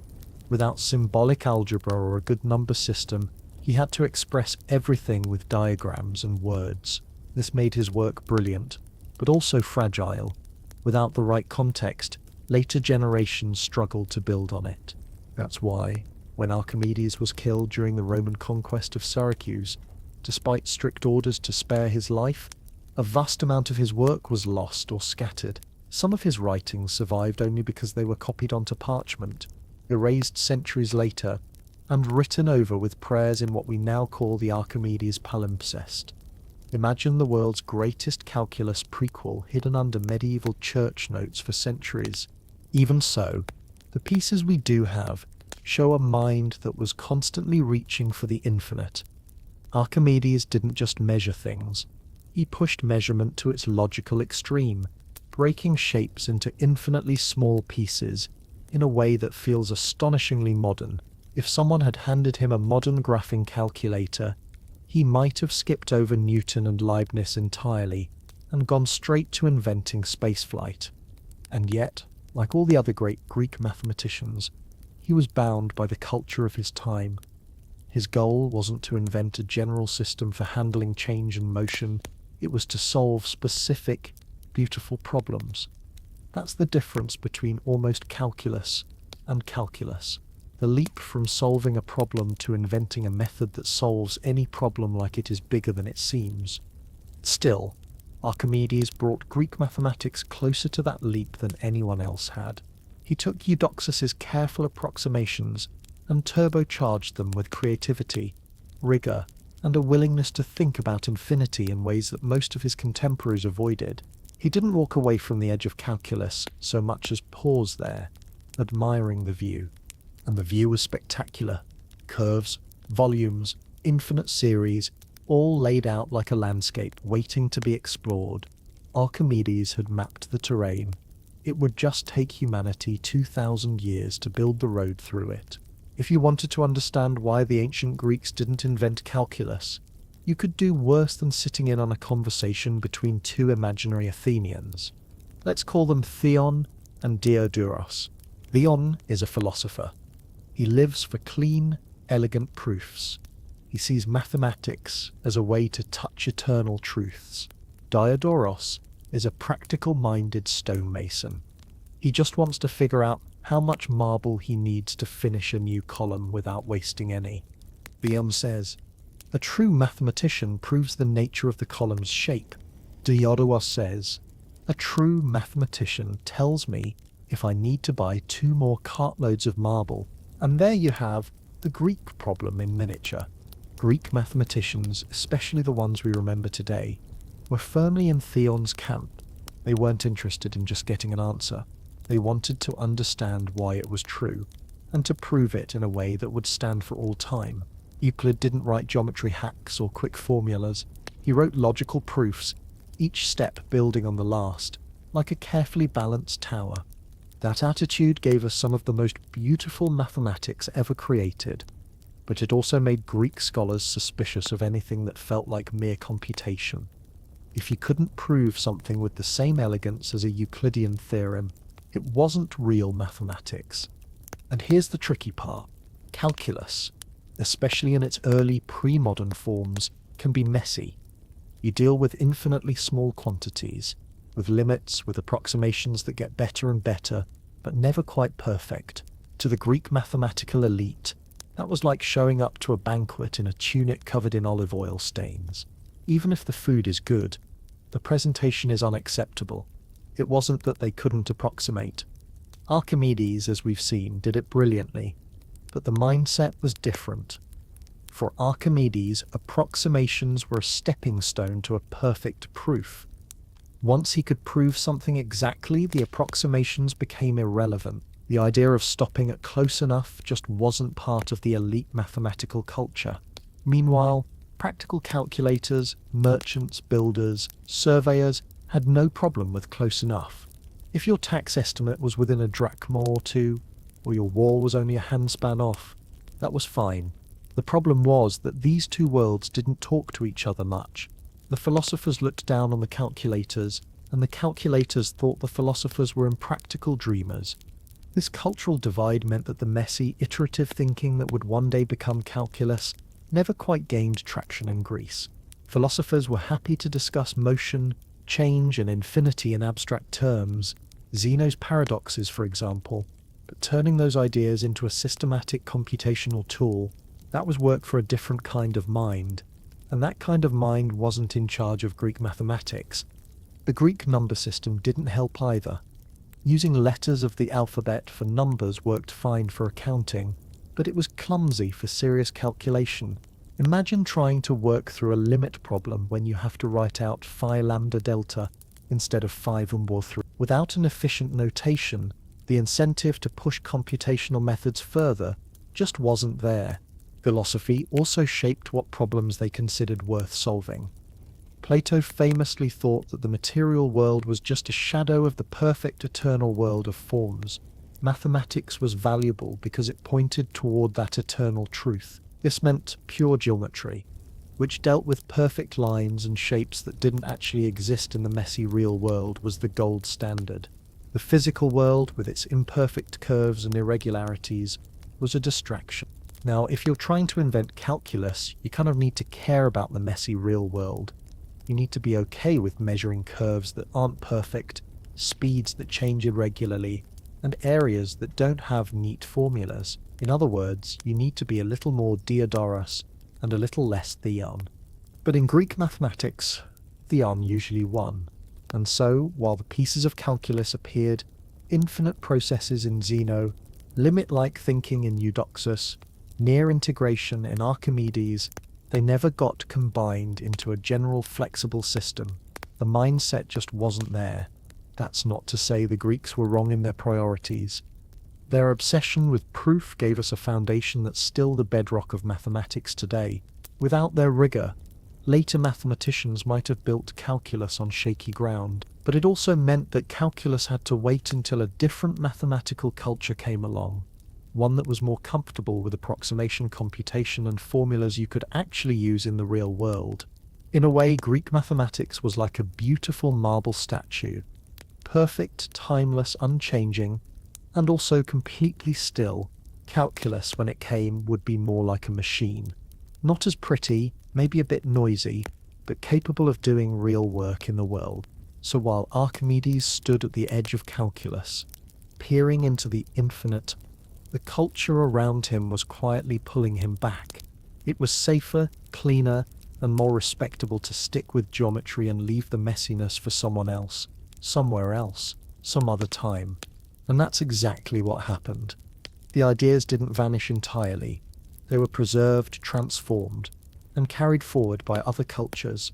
Without symbolic algebra or a good number system, he had to express everything with diagrams and words. This made his work brilliant, but also fragile. Without the right context, later generations struggled to build on it. That's why, when Archimedes was killed during the Roman conquest of Syracuse, despite strict orders to spare his life, a vast amount of his work was lost or scattered. Some of his writings survived only because they were copied onto parchment, erased centuries later, and written over with prayers in what we now call the Archimedes palimpsest. Imagine the world's greatest calculus prequel hidden under medieval church notes for centuries. Even so, the pieces we do have show a mind that was constantly reaching for the infinite. Archimedes didn't just measure things, he pushed measurement to its logical extreme, breaking shapes into infinitely small pieces in a way that feels astonishingly modern. If someone had handed him a modern graphing calculator, he might have skipped over Newton and Leibniz entirely and gone straight to inventing spaceflight. And yet, like all the other great Greek mathematicians, he was bound by the culture of his time. His goal wasn't to invent a general system for handling change and motion, it was to solve specific, beautiful problems. That's the difference between almost calculus and calculus. The leap from solving a problem to inventing a method that solves any problem like it is bigger than it seems. Still, Archimedes brought Greek mathematics closer to that leap than anyone else had. He took Eudoxus's careful approximations and turbocharged them with creativity, rigor, and a willingness to think about infinity in ways that most of his contemporaries avoided. He didn't walk away from the edge of calculus so much as pause there, admiring the view. And the view was spectacular. Curves, volumes, infinite series, all laid out like a landscape waiting to be explored. Archimedes had mapped the terrain. It would just take humanity 2,000 years to build the road through it. If you wanted to understand why the ancient Greeks didn't invent calculus, you could do worse than sitting in on a conversation between two imaginary Athenians. Let's call them Theon and Diodorus. Theon is a philosopher. He lives for clean, elegant proofs. He sees mathematics as a way to touch eternal truths. Diodorus is a practical-minded stonemason. He just wants to figure out how much marble he needs to finish a new column without wasting any. Theon says, "A true mathematician proves the nature of the column's shape." Diodorus says, "A true mathematician tells me if I need to buy 2 more cartloads of marble." And there you have the Greek problem in miniature. Greek mathematicians, especially the ones we remember today, were firmly in Theon's camp. They weren't interested in just getting an answer. They wanted to understand why it was true, and to prove it in a way that would stand for all time. Euclid didn't write geometry hacks or quick formulas. He wrote logical proofs, each step building on the last, like a carefully balanced tower. That attitude gave us some of the most beautiful mathematics ever created, but it also made Greek scholars suspicious of anything that felt like mere computation. If you couldn't prove something with the same elegance as a Euclidean theorem, it wasn't real mathematics. And here's the tricky part. Calculus, especially in its early pre-modern forms, can be messy. You deal with infinitely small quantities, with limits, with approximations that get better and better, but never quite perfect. To the Greek mathematical elite, that was like showing up to a banquet in a tunic covered in olive oil stains. Even if the food is good, the presentation is unacceptable. It wasn't that they couldn't approximate. Archimedes, as we've seen, did it brilliantly, but the mindset was different. For Archimedes, approximations were a stepping stone to a perfect proof. Once he could prove something exactly, the approximations became irrelevant. The idea of stopping at close enough just wasn't part of the elite mathematical culture. Meanwhile, practical calculators, merchants, builders, surveyors had no problem with close enough. If your tax estimate was within a drachma or 2, or your wall was only a handspan off, that was fine. The problem was that these two worlds didn't talk to each other much. The philosophers looked down on the calculators, and the calculators thought the philosophers were impractical dreamers. This cultural divide meant that the messy, iterative thinking that would one day become calculus never quite gained traction in Greece. Philosophers were happy to discuss motion, change, and infinity in abstract terms, Zeno's paradoxes, for example, but turning those ideas into a systematic computational tool, that was work for a different kind of mind. And that kind of mind wasn't in charge of Greek mathematics. The Greek number system didn't help either. Using letters of the alphabet for numbers worked fine for accounting, but it was clumsy for serious calculation. Imagine trying to work through a limit problem when you have to write out phi lambda delta instead of 5 or 3. Without an efficient notation, the incentive to push computational methods further just wasn't there. Philosophy also shaped what problems they considered worth solving. Plato famously thought that the material world was just a shadow of the perfect eternal world of forms. Mathematics was valuable because it pointed toward that eternal truth. This meant pure geometry, which dealt with perfect lines and shapes that didn't actually exist in the messy real world, was the gold standard. The physical world, with its imperfect curves and irregularities, was a distraction. Now, if you're trying to invent calculus, you kind of need to care about the messy real world. You need to be okay with measuring curves that aren't perfect, speeds that change irregularly, and areas that don't have neat formulas. In other words, you need to be a little more Diodorus and a little less Theon. But in Greek mathematics, Theon usually won. And so, while the pieces of calculus appeared, infinite processes in Zeno, limit-like thinking in Eudoxus, near integration in Archimedes, they never got combined into a general flexible system. The mindset just wasn't there. That's not to say the Greeks were wrong in their priorities. Their obsession with proof gave us a foundation that's still the bedrock of mathematics today. Without their rigor, later mathematicians might have built calculus on shaky ground, but it also meant that calculus had to wait until a different mathematical culture came along, one that was more comfortable with approximation computation and formulas you could actually use in the real world. In a way, Greek mathematics was like a beautiful marble statue, perfect, timeless, unchanging, and also completely still. Calculus, when it came, would be more like a machine. Not as pretty, maybe a bit noisy, but capable of doing real work in the world. So while Archimedes stood at the edge of calculus, peering into the infinite, the culture around him was quietly pulling him back. It was safer, cleaner, and more respectable to stick with geometry and leave the messiness for someone else, somewhere else, some other time. And that's exactly what happened. The ideas didn't vanish entirely. They were preserved, transformed, and carried forward by other cultures.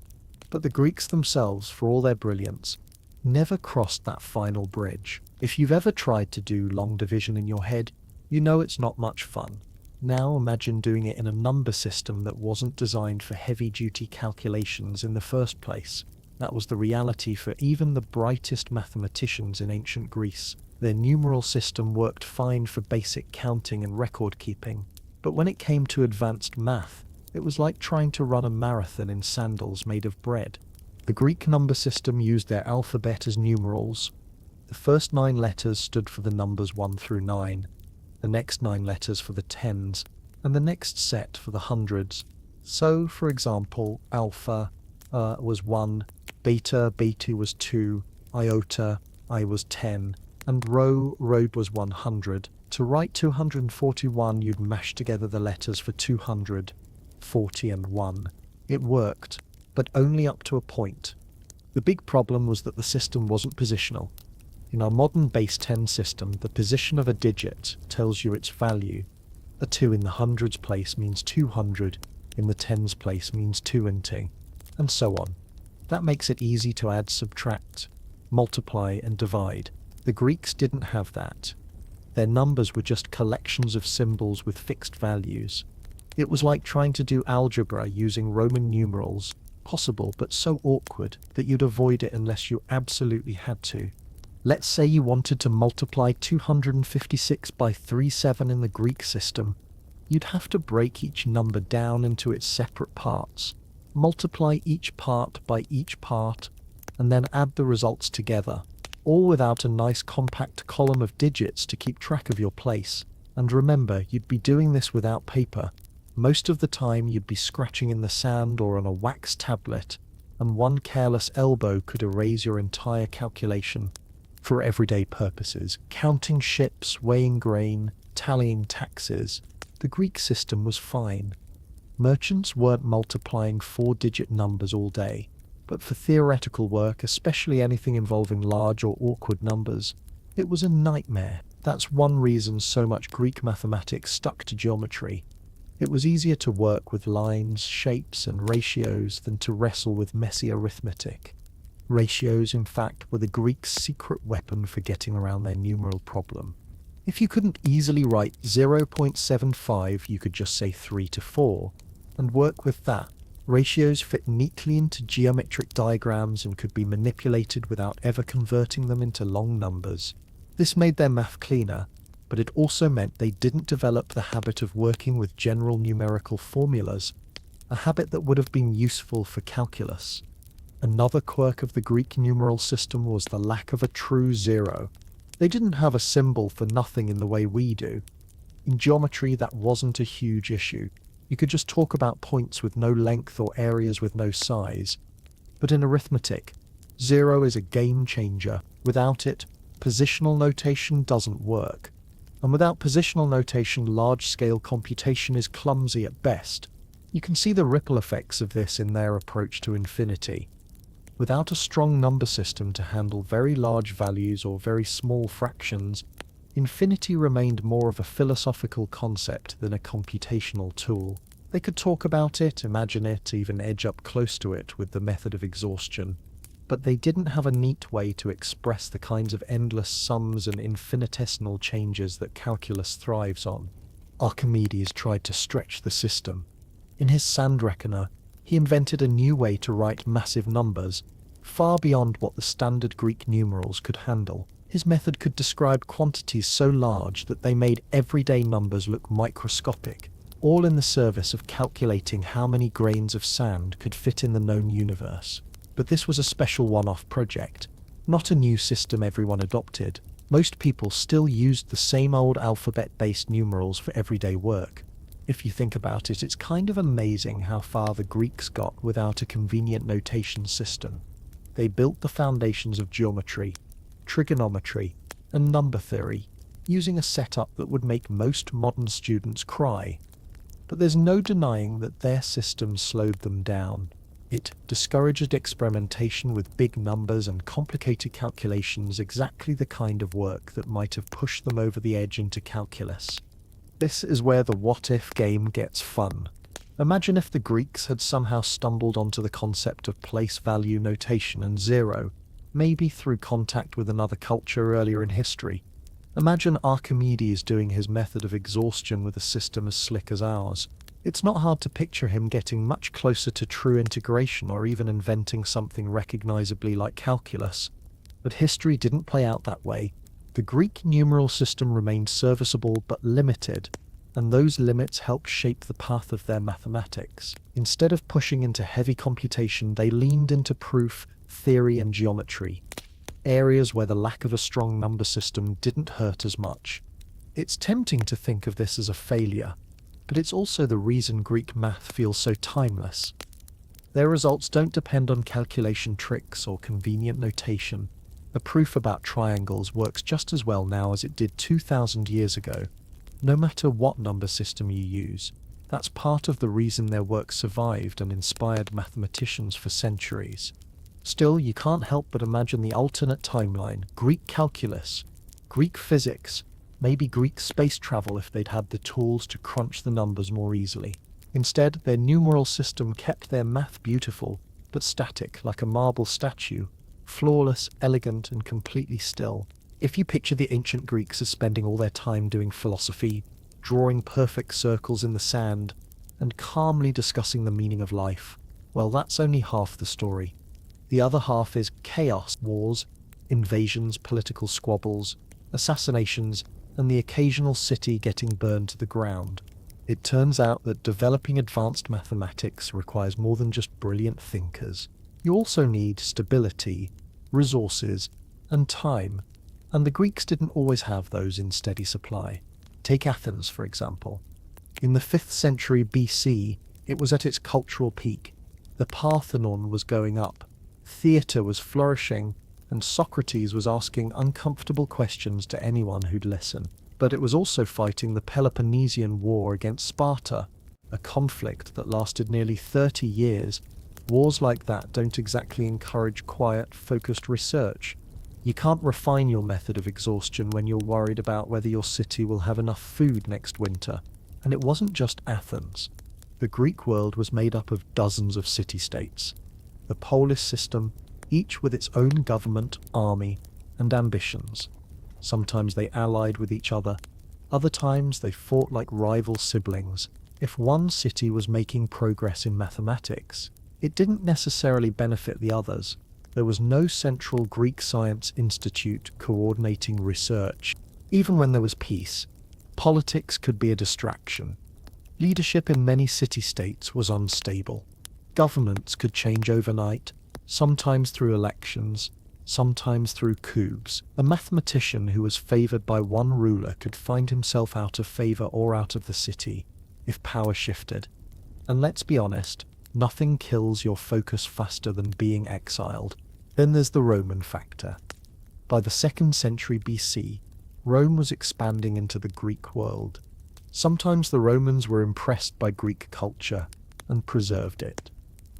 But the Greeks themselves, for all their brilliance, never crossed that final bridge. If you've ever tried to do long division in your head, you know it's not much fun. Now imagine doing it in a number system that wasn't designed for heavy-duty calculations in the first place. That was the reality for even the brightest mathematicians in ancient Greece. Their numeral system worked fine for basic counting and record-keeping, but when it came to advanced math, it was like trying to run a marathon in sandals made of bread. The Greek number system used their alphabet as numerals. The first 9 letters stood for the numbers 1 through 9, the next 9 letters for the tens, and the next set for the hundreds. So, for example, alpha was 1, beta was 2, iota I was 10, and rho was 100. To write 241, you'd mash together the letters for 200, 40 and 1. It worked, but only up to a point. The big problem was that the system wasn't positional. In our modern base 10 system, the position of a digit tells you its value. A 2 in the hundreds place means 200, in the tens place means 2, and so on. That makes it easy to add, subtract, multiply, and divide. The Greeks didn't have that. Their numbers were just collections of symbols with fixed values. It was like trying to do algebra using Roman numerals, possible but so awkward that you'd avoid it unless you absolutely had to. Let's say you wanted to multiply 256 by 37 in the Greek system. You'd have to break each number down into its separate parts, multiply each part by each part, and then add the results together, all without a nice compact column of digits to keep track of your place. And remember, you'd be doing this without paper. Most of the time you'd be scratching in the sand or on a wax tablet, and one careless elbow could erase your entire calculation. For everyday purposes, counting ships, weighing grain, tallying taxes, the Greek system was fine. Merchants weren't multiplying 4-digit numbers all day, but for theoretical work, especially anything involving large or awkward numbers, it was a nightmare. That's one reason so much Greek mathematics stuck to geometry. It was easier to work with lines, shapes, and ratios than to wrestle with messy arithmetic. Ratios, in fact, were the Greeks' secret weapon for getting around their numeral problem. If you couldn't easily write 0.75, you could just say 3 to 4, and work with that. Ratios fit neatly into geometric diagrams and could be manipulated without ever converting them into long numbers. This made their math cleaner, but it also meant they didn't develop the habit of working with general numerical formulas, a habit that would have been useful for calculus. Another quirk of the Greek numeral system was the lack of a true zero. They didn't have a symbol for nothing in the way we do. In geometry, that wasn't a huge issue. You could just talk about points with no length or areas with no size. But in arithmetic, zero is a game changer. Without it, positional notation doesn't work. And without positional notation, large-scale computation is clumsy at best. You can see the ripple effects of this in their approach to infinity. Without a strong number system to handle very large values or very small fractions, infinity remained more of a philosophical concept than a computational tool. They could talk about it, imagine it, even edge up close to it with the method of exhaustion. But they didn't have a neat way to express the kinds of endless sums and infinitesimal changes that calculus thrives on. Archimedes tried to stretch the system. In his sand reckoner, he invented a new way to write massive numbers, far beyond what the standard Greek numerals could handle. His method could describe quantities so large that they made everyday numbers look microscopic, all in the service of calculating how many grains of sand could fit in the known universe. But this was a special one-off project, not a new system everyone adopted. Most people still used the same old alphabet-based numerals for everyday work. If you think about it, it's kind of amazing how far the Greeks got without a convenient notation system. They built the foundations of geometry, trigonometry, and number theory, using a setup that would make most modern students cry. But there's no denying that their system slowed them down. It discouraged experimentation with big numbers and complicated calculations, exactly the kind of work that might have pushed them over the edge into calculus. This is where the what-if game gets fun. Imagine if the Greeks had somehow stumbled onto the concept of place-value notation and zero, maybe through contact with another culture earlier in history. Imagine Archimedes doing his method of exhaustion with a system as slick as ours. It's not hard to picture him getting much closer to true integration or even inventing something recognizably like calculus. But history didn't play out that way. The Greek numeral system remained serviceable but limited, and those limits helped shape the path of their mathematics. Instead of pushing into heavy computation, they leaned into proof, theory, and geometry, areas where the lack of a strong number system didn't hurt as much. It's tempting to think of this as a failure, but it's also the reason Greek math feels so timeless. Their results don't depend on calculation tricks or convenient notation. The proof about triangles works just as well now as it did 2,000 years ago, no matter what number system you use. That's part of the reason their work survived and inspired mathematicians for centuries. Still, you can't help but imagine the alternate timeline: Greek calculus, Greek physics, maybe Greek space travel if they'd had the tools to crunch the numbers more easily. Instead, their numeral system kept their math beautiful, but static, like a marble statue, flawless, elegant, and completely still. If you picture the ancient Greeks as spending all their time doing philosophy, drawing perfect circles in the sand, and calmly discussing the meaning of life, well, that's only half the story. The other half is chaos, wars, invasions, political squabbles, assassinations, and the occasional city getting burned to the ground. It turns out that developing advanced mathematics requires more than just brilliant thinkers. You also need stability, resources, and time, and the Greeks didn't always have those in steady supply. Take Athens, for example. In the 5th century BC, it was at its cultural peak. The Parthenon was going up, theatre was flourishing, and Socrates was asking uncomfortable questions to anyone who'd listen. But it was also fighting the Peloponnesian War against Sparta, a conflict that lasted nearly 30 years. Wars like that don't exactly encourage quiet, focused research. You can't refine your method of exhaustion when you're worried about whether your city will have enough food next winter. And it wasn't just Athens. The Greek world was made up of dozens of city-states. The polis system, each with its own government, army, and ambitions. Sometimes they allied with each other. Other times they fought like rival siblings. If one city was making progress in mathematics, it didn't necessarily benefit the others. There was no central Greek science institute coordinating research. Even when there was peace, politics could be a distraction. Leadership in many city-states was unstable. Governments could change overnight, sometimes through elections, sometimes through coups. A mathematician who was favored by one ruler could find himself out of favor or out of the city if power shifted. And let's be honest, nothing kills your focus faster than being exiled. Then there's the Roman factor. By the 2nd century BC, Rome was expanding into the Greek world. Sometimes the Romans were impressed by Greek culture and preserved it.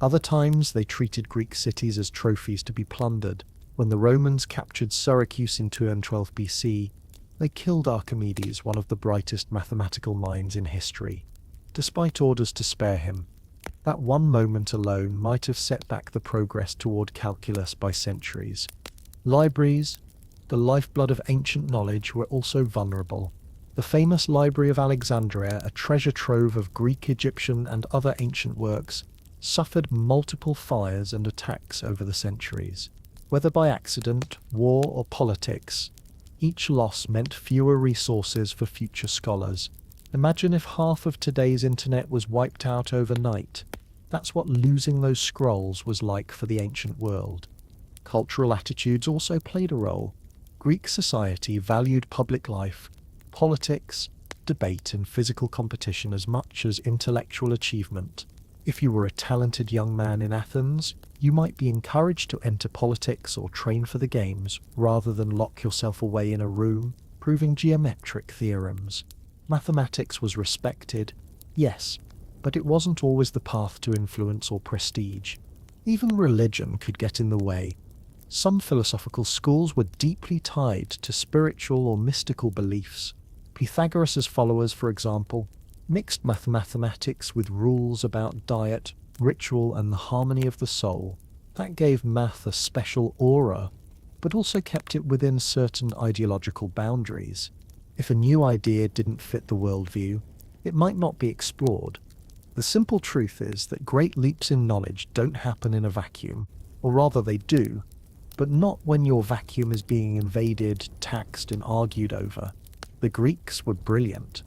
Other times they treated Greek cities as trophies to be plundered. When the Romans captured Syracuse in 212 BC, they killed Archimedes, one of the brightest mathematical minds in history, despite orders to spare him. That one moment alone might have set back the progress toward calculus by centuries. Libraries, the lifeblood of ancient knowledge, were also vulnerable. The famous Library of Alexandria, a treasure trove of Greek, Egyptian, and other ancient works, suffered multiple fires and attacks over the centuries. Whether by accident, war, or politics, each loss meant fewer resources for future scholars. Imagine if half of today's internet was wiped out overnight. That's what losing those scrolls was like for the ancient world. Cultural attitudes also played a role. Greek society valued public life, politics, debate, and physical competition as much as intellectual achievement. If you were a talented young man in Athens, you might be encouraged to enter politics or train for the games, rather than lock yourself away in a room, proving geometric theorems. Mathematics was respected, yes, but it wasn't always the path to influence or prestige. Even religion could get in the way. Some philosophical schools were deeply tied to spiritual or mystical beliefs. Pythagoras' followers, for example, mixed mathematics with rules about diet, ritual, and the harmony of the soul. That gave math a special aura, but also kept it within certain ideological boundaries. If a new idea didn't fit the worldview, it might not be explored. The simple truth is that great leaps in knowledge don't happen in a vacuum, or rather they do, but not when your vacuum is being invaded, taxed, and argued over. The Greeks were brilliant,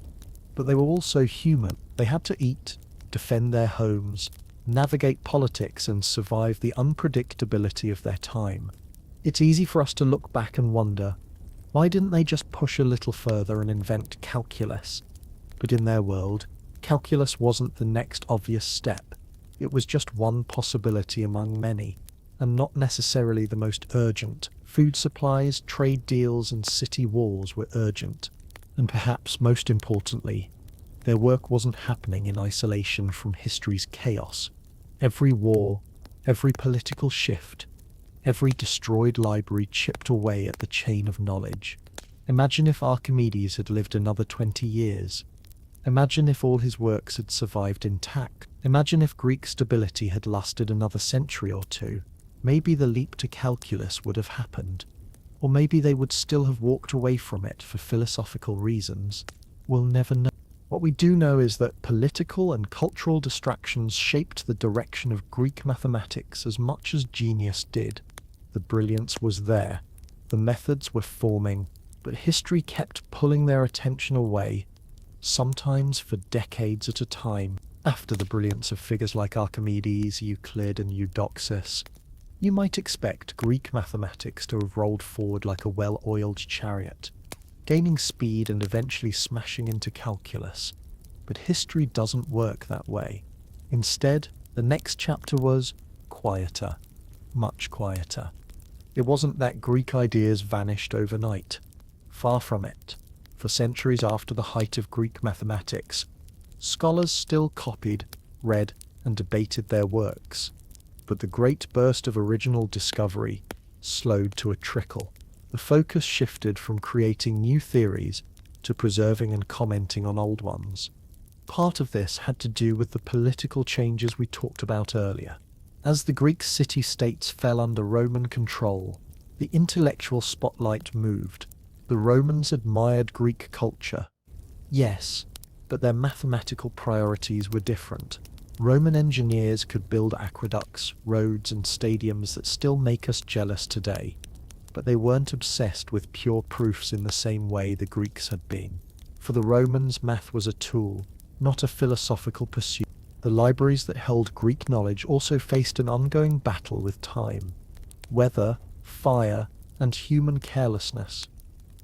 but they were also human. They had to eat, defend their homes, navigate politics, and survive the unpredictability of their time. It's easy for us to look back and wonder, why didn't they just push a little further and invent calculus? But in their world, calculus wasn't the next obvious step. It was just one possibility among many, and not necessarily the most urgent. Food supplies, trade deals, and city walls were urgent. And perhaps most importantly, their work wasn't happening in isolation from history's chaos. Every war, every political shift, every destroyed library chipped away at the chain of knowledge. Imagine if Archimedes had lived another 20 years. Imagine if all his works had survived intact. Imagine if Greek stability had lasted another century or two. Maybe the leap to calculus would have happened. Or maybe they would still have walked away from it for philosophical reasons. We'll never know. What we do know is that political and cultural distractions shaped the direction of Greek mathematics as much as genius did. The brilliance was there. The methods were forming, but history kept pulling their attention away, sometimes for decades at a time. After the brilliance of figures like Archimedes, Euclid, and Eudoxus, you might expect Greek mathematics to have rolled forward like a well-oiled chariot, gaining speed and eventually smashing into calculus. But history doesn't work that way. Instead, the next chapter was quieter, much quieter. It wasn't that Greek ideas vanished overnight. Far from it. For centuries after the height of Greek mathematics, scholars still copied, read, and debated their works. But the great burst of original discovery slowed to a trickle. The focus shifted from creating new theories to preserving and commenting on old ones. Part of this had to do with the political changes we talked about earlier. As the Greek city-states fell under Roman control, the intellectual spotlight moved. The Romans admired Greek culture. Yes, but their mathematical priorities were different. Roman engineers could build aqueducts, roads, and stadiums that still make us jealous today, but they weren't obsessed with pure proofs in the same way the Greeks had been. For the Romans, math was a tool, not a philosophical pursuit. The libraries that held Greek knowledge also faced an ongoing battle with time, weather, fire, and human carelessness.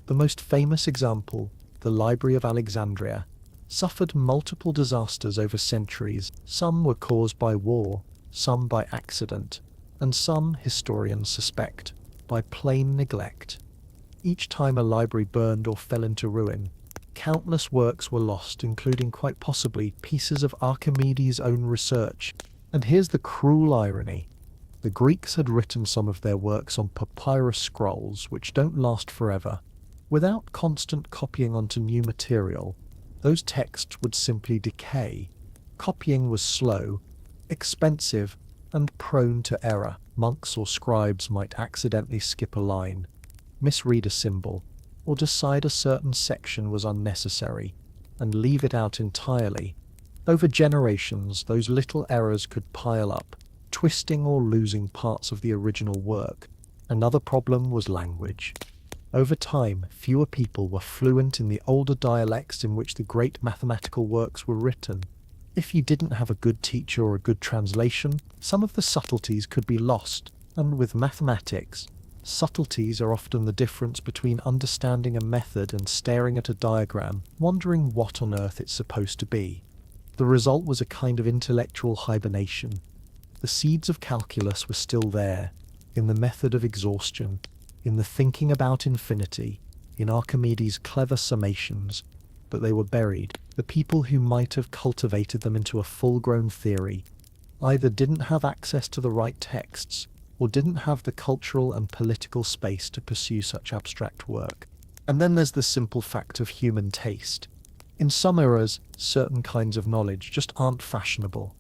The most famous example, the Library of Alexandria, suffered multiple disasters over centuries. Some were caused by war, some by accident, and some, historians suspect, by plain neglect. Each time a library burned or fell into ruin, countless works were lost, including quite possibly pieces of Archimedes' own research. And here's the cruel irony. The Greeks had written some of their works on papyrus scrolls, which don't last forever. Without constant copying onto new material, those texts would simply decay. Copying was slow, expensive, and prone to error. Monks or scribes might accidentally skip a line, misread a symbol, or decide a certain section was unnecessary, and leave it out entirely. Over generations, those little errors could pile up, twisting or losing parts of the original work. Another problem was language. Over time, fewer people were fluent in the older dialects in which the great mathematical works were written. If you didn't have a good teacher or a good translation, some of the subtleties could be lost. And with mathematics, subtleties are often the difference between understanding a method and staring at a diagram, wondering what on earth it's supposed to be. The result was a kind of intellectual hibernation. The seeds of calculus were still there, in the method of exhaustion, in the thinking about infinity, in Archimedes' clever summations, but they were buried. The people who might have cultivated them into a full-grown theory either didn't have access to the right texts, or didn't have the cultural and political space to pursue such abstract work. And then there's the simple fact of human taste. In some eras, certain kinds of knowledge just aren't fashionable.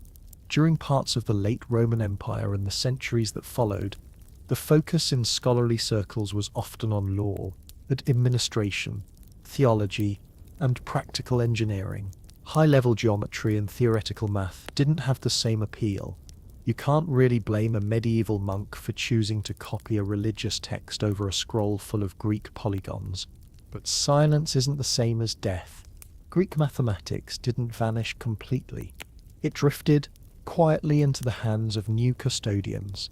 During parts of the late Roman Empire and the centuries that followed, the focus in scholarly circles was often on law, administration, theology, and practical engineering. High-level geometry and theoretical math didn't have the same appeal. You can't really blame a medieval monk for choosing to copy a religious text over a scroll full of Greek polygons. But silence isn't the same as death. Greek mathematics didn't vanish completely. It drifted quietly into the hands of new custodians.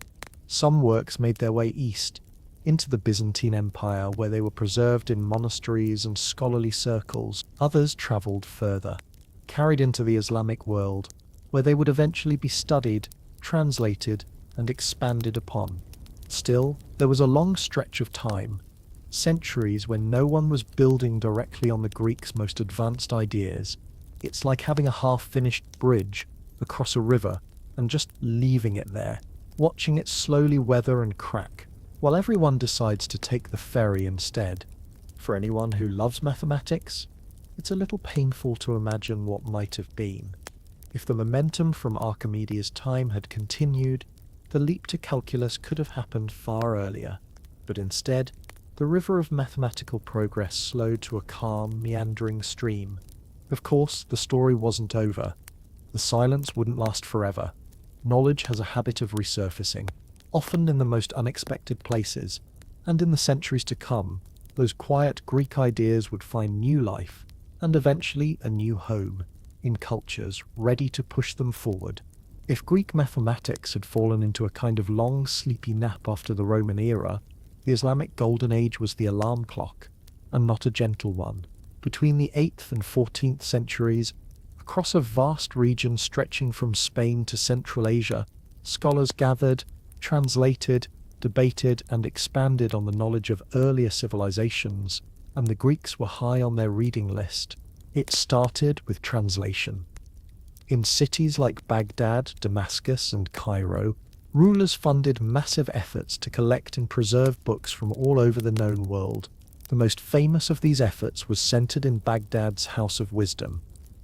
Some works made their way east, into the Byzantine Empire, where they were preserved in monasteries and scholarly circles. Others travelled further, carried into the Islamic world, where they would eventually be studied, translated, and expanded upon. Still, there was a long stretch of time, centuries, when no one was building directly on the Greeks' most advanced ideas. It's like having a half-finished bridge across a river and just leaving it there, watching it slowly weather and crack, while everyone decides to take the ferry instead. For anyone who loves mathematics, it's a little painful to imagine what might have been. If the momentum from Archimedes' time had continued, the leap to calculus could have happened far earlier. But instead, the river of mathematical progress slowed to a calm, meandering stream. Of course, the story wasn't over. The silence wouldn't last forever. Knowledge has a habit of resurfacing, often in the most unexpected places, and in the centuries to come, those quiet Greek ideas would find new life, and eventually a new home, in cultures ready to push them forward. If Greek mathematics had fallen into a kind of long, sleepy nap after the Roman era, the Islamic Golden Age was the alarm clock, and not a gentle one. Between the 8th and 14th centuries, across a vast region stretching from Spain to Central Asia, scholars gathered, translated, debated, and expanded on the knowledge of earlier civilizations, and the Greeks were high on their reading list. It started with translation. In cities like Baghdad, Damascus, and Cairo, Rulers funded massive efforts to collect and preserve books from all over the known world. The most famous of these efforts was centered in Baghdad's House of Wisdom,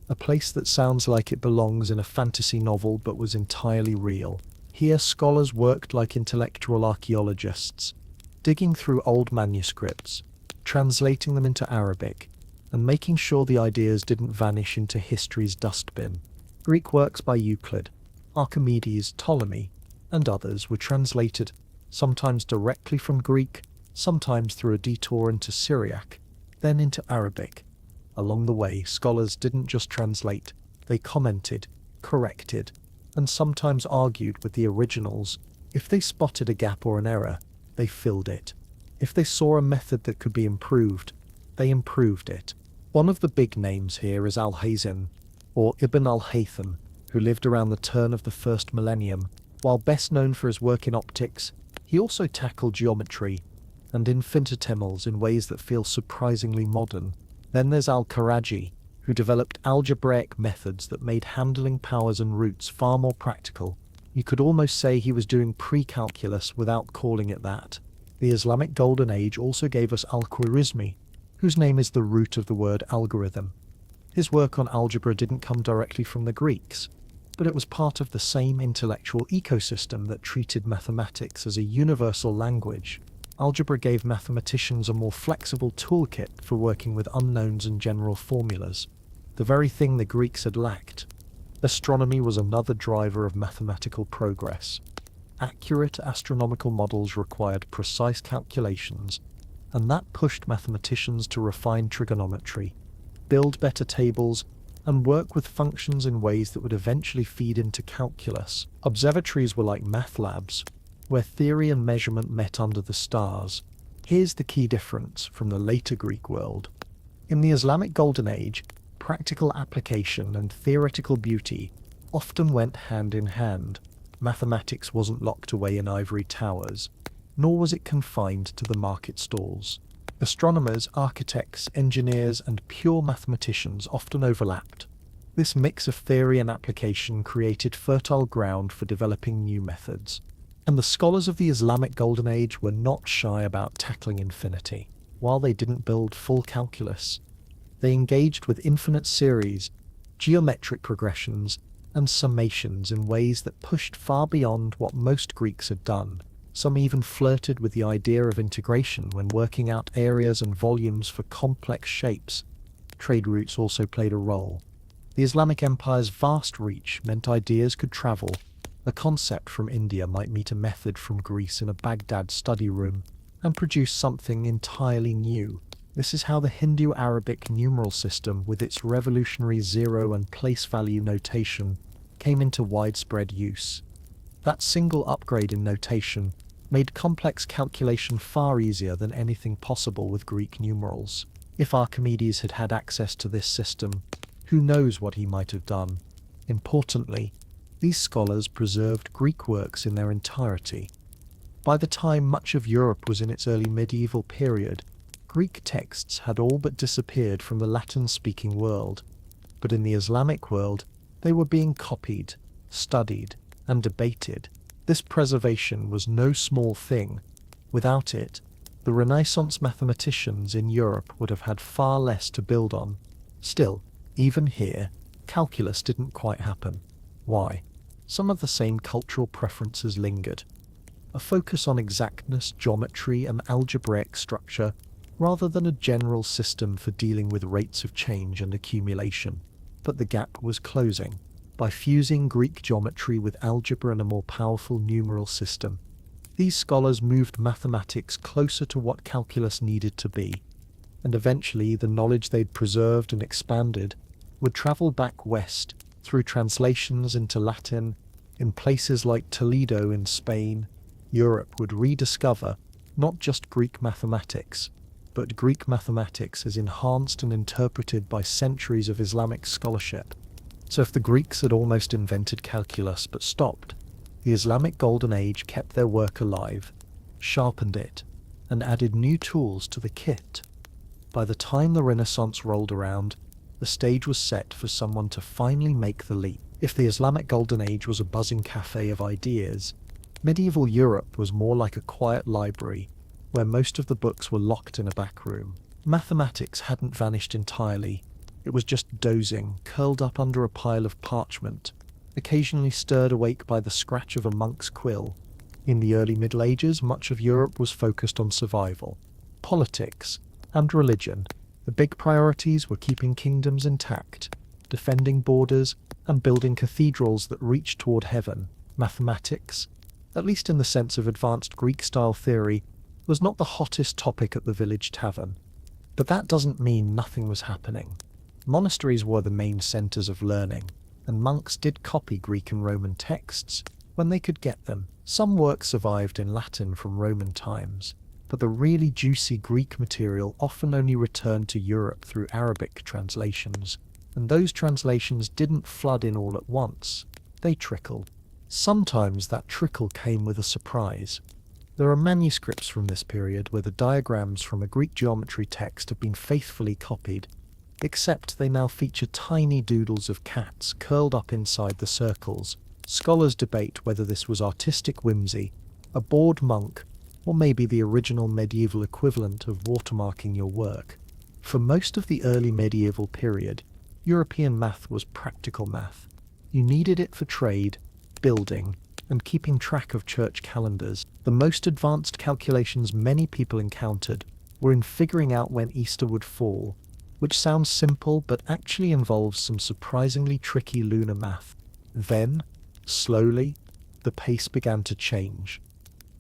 a place that sounds like it belongs in a fantasy novel but was entirely real. Here, scholars worked like intellectual archaeologists, digging through old manuscripts, translating them into Arabic, and making sure the ideas didn't vanish into history's dustbin. Greek works by Euclid, Archimedes, Ptolemy, and others were translated, sometimes directly from Greek, sometimes through a detour into Syriac, then into Arabic. Along the way, scholars didn't just translate, they commented, corrected, and sometimes argued with the originals. If they spotted a gap or an error, they filled it. If they saw a method that could be improved, they improved it. One of the big names here is Al-Hazin, or Ibn al-Haytham, who lived around the turn of the first millennium. While best known for his work in optics, he also tackled geometry and infinitesimals in ways that feel surprisingly modern. Then there's Al-Karaji, who developed algebraic methods that made handling powers and roots far more practical. You could almost say he was doing pre-calculus without calling it that. The Islamic Golden Age also gave us Al-Khwarizmi, whose name is the root of the word algorithm. His work on algebra didn't come directly from the Greeks, but it was part of the same intellectual ecosystem that treated mathematics as a universal language. Algebra gave mathematicians a more flexible toolkit for working with unknowns and general formulas, the very thing the Greeks had lacked. Astronomy was another driver of mathematical progress. Accurate astronomical models required precise calculations, and that pushed mathematicians to refine trigonometry, build better tables, and work with functions in ways that would eventually feed into calculus. Observatories were like math labs, where theory and measurement met under the stars. Here's the key difference from the later Greek world. In the Islamic Golden Age, practical application and theoretical beauty often went hand in hand. Mathematics wasn't locked away in ivory towers, nor was it confined to the market stalls. Astronomers, architects, engineers, and pure mathematicians often overlapped. This mix of theory and application created fertile ground for developing new methods. And the scholars of the Islamic Golden Age were not shy about tackling infinity. While they didn't build full calculus, they engaged with infinite series, geometric progressions, and summations in ways that pushed far beyond what most Greeks had done. Some even flirted with the idea of integration when working out areas and volumes for complex shapes. Trade routes also played a role. The Islamic Empire's vast reach meant ideas could travel. A concept from India might meet a method from Greece in a Baghdad study room and produce something entirely new. This is how the Hindu-Arabic numeral system, with its revolutionary zero and place value notation, came into widespread use. That single upgrade in notation made complex calculation far easier than anything possible with Greek numerals. If Archimedes had had access to this system, who knows what he might have done. Importantly, these scholars preserved Greek works in their entirety. By the time much of Europe was in its early medieval period, Greek texts had all but disappeared from the Latin-speaking world. But in the Islamic world, they were being copied, studied, and debated. This preservation was no small thing. Without it, the Renaissance mathematicians in Europe would have had far less to build on. Still, even here, calculus didn't quite happen. Why? Some of the same cultural preferences lingered. A focus on exactness, geometry, and algebraic structure, rather than a general system for dealing with rates of change and accumulation. But the gap was closing. By fusing Greek geometry with algebra and a more powerful numeral system, these scholars moved mathematics closer to what calculus needed to be, and eventually the knowledge they'd preserved and expanded would travel back west through translations into Latin. In places like Toledo in Spain, Europe would rediscover not just Greek mathematics, but Greek mathematics as enhanced and interpreted by centuries of Islamic scholarship. So if the Greeks had almost invented calculus but stopped, the Islamic Golden Age kept their work alive, sharpened it, and added new tools to the kit. By the time the Renaissance rolled around, the stage was set for someone to finally make the leap. If the Islamic Golden Age was a buzzing cafe of ideas, Medieval Europe was more like a quiet library, where most of the books were locked in a back room. Mathematics hadn't vanished entirely. It was just dozing, curled up under a pile of parchment, occasionally stirred awake by the scratch of a monk's quill. In the early Middle Ages, much of Europe was focused on survival, politics, and religion. The big priorities were keeping kingdoms intact, defending borders, and building cathedrals that reached toward heaven. Mathematics, at least in the sense of advanced Greek-style theory, was not the hottest topic at the village tavern. But that doesn't mean nothing was happening. Monasteries were the main centers of learning, and monks did copy Greek and Roman texts when they could get them. Some works survived in Latin from Roman times, but the really juicy Greek material often only returned to Europe through Arabic translations, and those translations didn't flood in all at once. They trickled. Sometimes that trickle came with a surprise. There are manuscripts from this period where the diagrams from a Greek geometry text have been faithfully copied, except they now feature tiny doodles of cats curled up inside the circles. Scholars debate whether this was artistic whimsy, a bored monk, or maybe the original medieval equivalent of watermarking your work. For most of the early medieval period, European math was practical math. You needed it for trade, building, and keeping track of church calendars. The most advanced calculations many people encountered were in figuring out when Easter would fall, which sounds simple but actually involves some surprisingly tricky lunar math. Then, slowly, the pace began to change.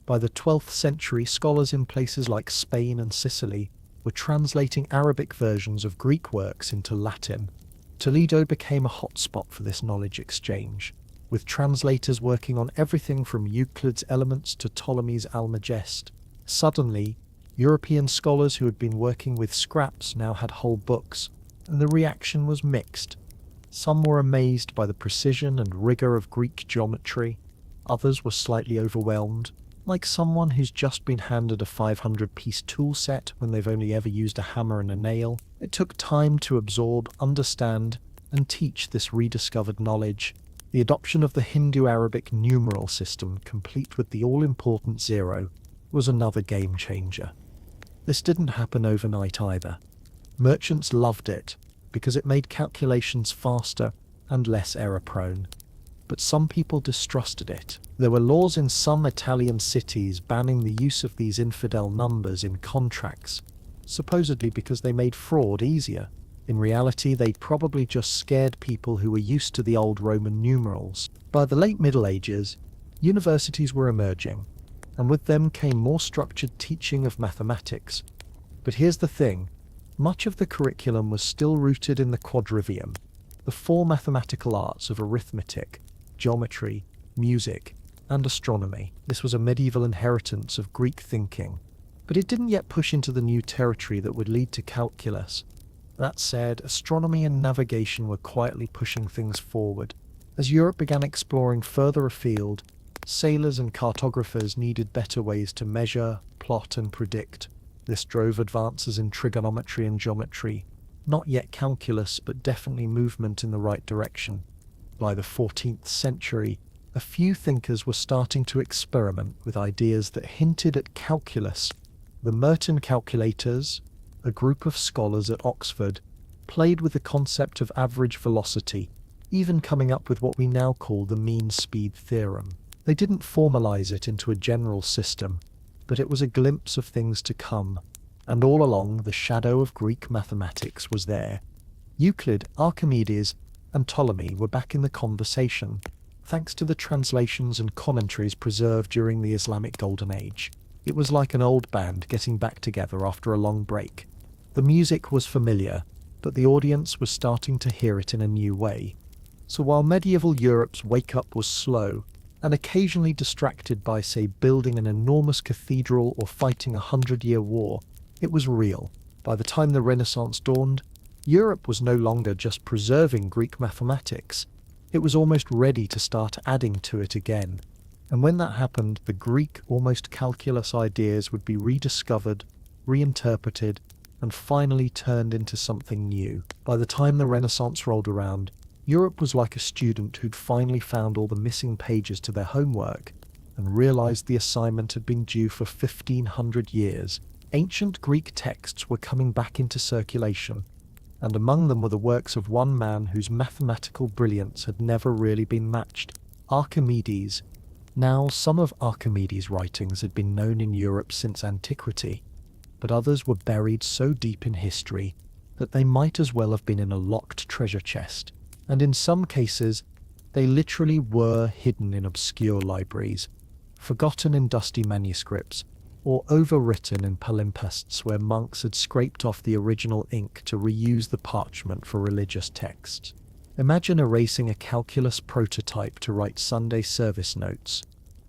By the 12th century, scholars in places like Spain and Sicily were translating Arabic versions of Greek works into Latin. Toledo became a hotspot for this knowledge exchange, with translators working on everything from Euclid's Elements to Ptolemy's Almagest. Suddenly, European scholars who had been working with scraps now had whole books, and the reaction was mixed. Some were amazed by the precision and rigor of Greek geometry. Others were slightly overwhelmed, like someone who's just been handed a 500-piece tool set when they've only ever used a hammer and a nail. It took time to absorb, understand, and teach this rediscovered knowledge. The adoption of the Hindu-Arabic numeral system, complete with the all-important zero, was another game-changer. This didn't happen overnight either. Merchants loved it, because it made calculations faster and less error-prone. But some people distrusted it. There were laws in some Italian cities banning the use of these infidel numbers in contracts, supposedly because they made fraud easier. In reality, they probably just scared people who were used to the old Roman numerals. By the late Middle Ages, universities were emerging, and with them came more structured teaching of mathematics. But here's the thing, much of the curriculum was still rooted in the quadrivium, the four mathematical arts of arithmetic, geometry, music, and astronomy. This was a medieval inheritance of Greek thinking, but it didn't yet push into the new territory that would lead to calculus. That said, astronomy and navigation were quietly pushing things forward. As Europe began exploring further afield, sailors and cartographers needed better ways to measure, plot, and predict. This drove advances in trigonometry and geometry, not yet calculus, but definitely movement in the right direction. By the 14th century, a few thinkers were starting to experiment with ideas that hinted at calculus. The Merton calculators, a group of scholars at Oxford, played with the concept of average velocity, even coming up with what we now call the mean speed theorem. They didn't formalize it into a general system, but it was a glimpse of things to come, and all along the shadow of Greek mathematics was there. Euclid, Archimedes, and Ptolemy were back in the conversation, thanks to the translations and commentaries preserved during the Islamic Golden Age. It was like an old band getting back together after a long break. The music was familiar, but the audience was starting to hear it in a new way. So while medieval Europe's wake-up was slow, and occasionally distracted by, say, building an enormous cathedral or fighting a 100-year war, it was real. By the time the Renaissance dawned, Europe was no longer just preserving Greek mathematics. It was almost ready to start adding to it again. And when that happened, the Greek, almost calculus ideas would be rediscovered, reinterpreted, and finally turned into something new. By the time the Renaissance rolled around, Europe was like a student who'd finally found all the missing pages to their homework, and realized the assignment had been due for 1500 years. Ancient Greek texts were coming back into circulation, and among them were the works of one man whose mathematical brilliance had never really been matched, Archimedes. Now, some of Archimedes' writings had been known in Europe since antiquity, but others were buried so deep in history that they might as well have been in a locked treasure chest, and in some cases, they literally were hidden in obscure libraries, forgotten in dusty manuscripts, or overwritten in palimpsests where monks had scraped off the original ink to reuse the parchment for religious texts. Imagine erasing a calculus prototype to write Sunday service notes.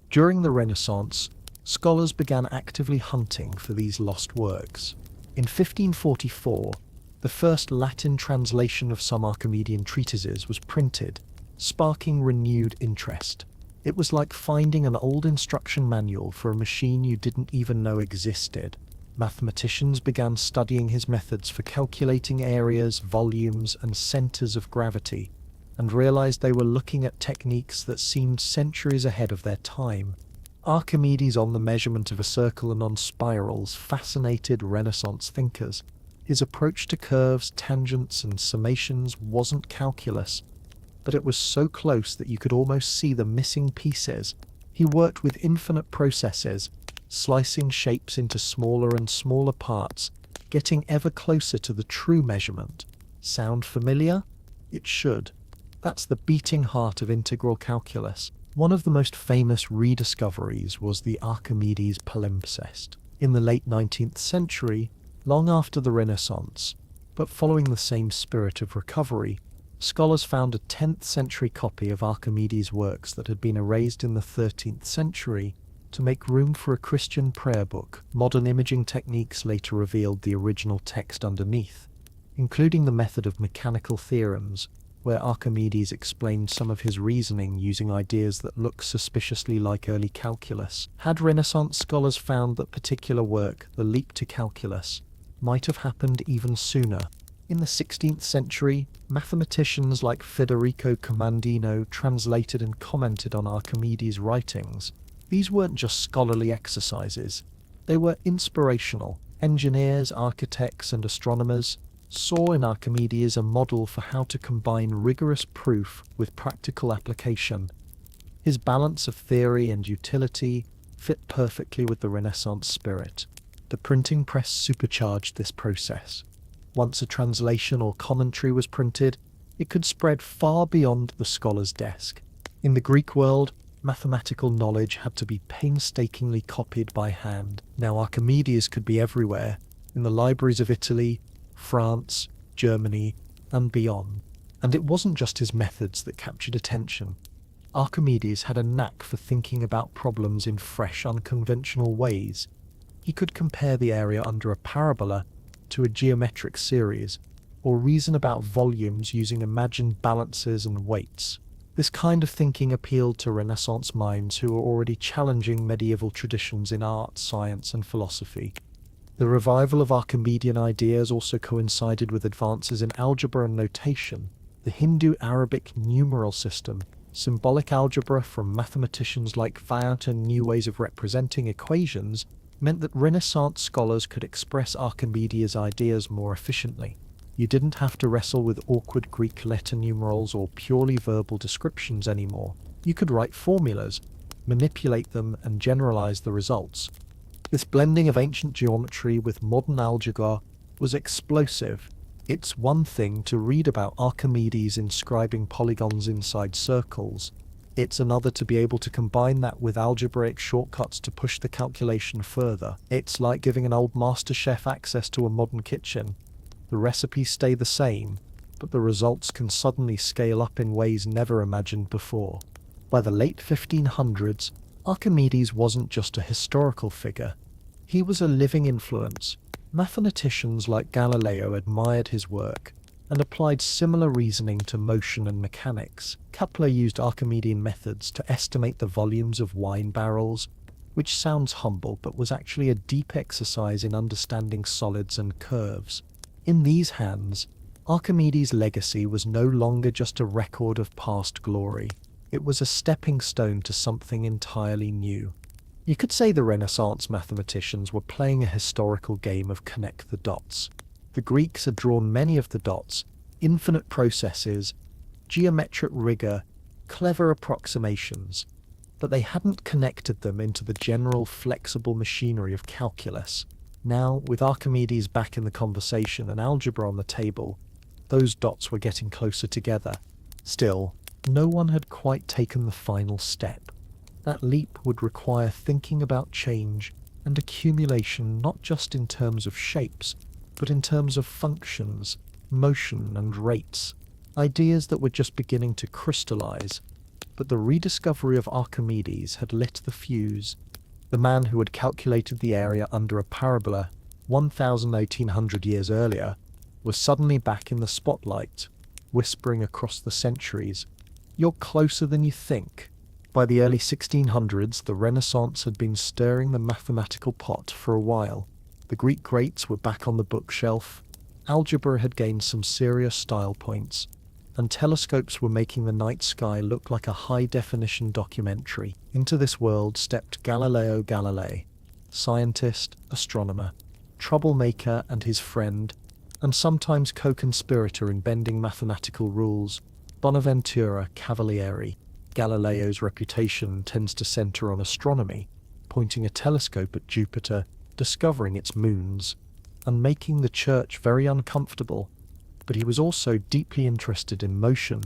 During the Renaissance, scholars began actively hunting for these lost works. In 1544, the first Latin translation of some Archimedean treatises was printed, sparking renewed interest. It was like finding an old instruction manual for a machine you didn't even know existed. Mathematicians began studying his methods for calculating areas, volumes, and centers of gravity, and realized they were looking at techniques that seemed centuries ahead of their time. Archimedes on the measurement of a circle and on spirals fascinated Renaissance thinkers. His approach to curves, tangents, and summations wasn't calculus, but it was so close that you could almost see the missing pieces. He worked with infinite processes, slicing shapes into smaller and smaller parts, getting ever closer to the true measurement. Sound familiar? It should. That's the beating heart of integral calculus. One of the most famous rediscoveries was the Archimedes palimpsest. In the late 19th century, long after the Renaissance, but following the same spirit of recovery, scholars found a 10th century copy of Archimedes' works that had been erased in the 13th century to make room for a Christian prayer book. Modern imaging techniques later revealed the original text underneath, including the method of mechanical theorems, where Archimedes explained some of his reasoning using ideas that look suspiciously like early calculus. Had Renaissance scholars found that particular work, the leap to calculus, might have happened even sooner. In the 16th century, mathematicians like Federico Comandino translated and commented on Archimedes' writings. These weren't just scholarly exercises, they were inspirational. Engineers, architects, and astronomers saw in Archimedes a model for how to combine rigorous proof with practical application. His balance of theory and utility fit perfectly with the Renaissance spirit. The printing press supercharged this process. Once a translation or commentary was printed, it could spread far beyond the scholar's desk. In the Greek world, mathematical knowledge had to be painstakingly copied by hand. Now Archimedes could be everywhere, in the libraries of Italy, France, Germany, and beyond. And it wasn't just his methods that captured attention. Archimedes had a knack for thinking about problems in fresh, unconventional ways. He could compare the area under a parabola to a geometric series, or reason about volumes using imagined balances and weights. This kind of thinking appealed to Renaissance minds who were already challenging medieval traditions in art, science, and philosophy. The revival of Archimedean ideas also coincided with advances in algebra and notation. The Hindu-Arabic numeral system, symbolic algebra from mathematicians like Fayette, and new ways of representing equations meant that Renaissance scholars could express Archimedes' ideas more efficiently. You didn't have to wrestle with awkward Greek letter numerals or purely verbal descriptions anymore. You could write formulas, manipulate them, and generalize the results. This blending of ancient geometry with modern algebra was explosive. It's one thing to read about Archimedes inscribing polygons inside circles. It's another to be able to combine that with algebraic shortcuts to push the calculation further. It's like giving an old master chef access to a modern kitchen. The recipes stay the same, but the results can suddenly scale up in ways never imagined before. By the late 1500s, Archimedes wasn't just a historical figure. He was a living influence. Mathematicians like Galileo admired his work and applied similar reasoning to motion and mechanics. Kepler used Archimedean methods to estimate the volumes of wine barrels, which sounds humble but was actually a deep exercise in understanding solids and curves. In these hands, Archimedes' legacy was no longer just a record of past glory. It was a stepping stone to something entirely new. You could say the Renaissance mathematicians were playing a historical game of connect the dots. The Greeks had drawn many of the dots, infinite processes, geometric rigor, clever approximations, but they hadn't connected them into the general flexible machinery of calculus. Now, with Archimedes back in the conversation and algebra on the table, those dots were getting closer together. Still, no one had quite taken the final step. That leap would require thinking about change and accumulation not just in terms of shapes, but in terms of functions, motion and rates, ideas that were just beginning to crystallize. But the rediscovery of Archimedes had lit the fuse. The man who had calculated the area under a parabola 1,800 years earlier was suddenly back in the spotlight, whispering across the centuries, "You're closer than you think." By the early 1600s, the Renaissance had been stirring the mathematical pot for a while. The Greek greats were back on the bookshelf, algebra had gained some serious style points, and telescopes were making the night sky look like a high-definition documentary. Into this world stepped Galileo Galilei, scientist, astronomer, troublemaker and his friend, and sometimes co-conspirator in bending mathematical rules, Bonaventura Cavalieri. Galileo's reputation tends to center on astronomy, pointing a telescope at Jupiter, discovering its moons, and making the church very uncomfortable. But he was also deeply interested in motion,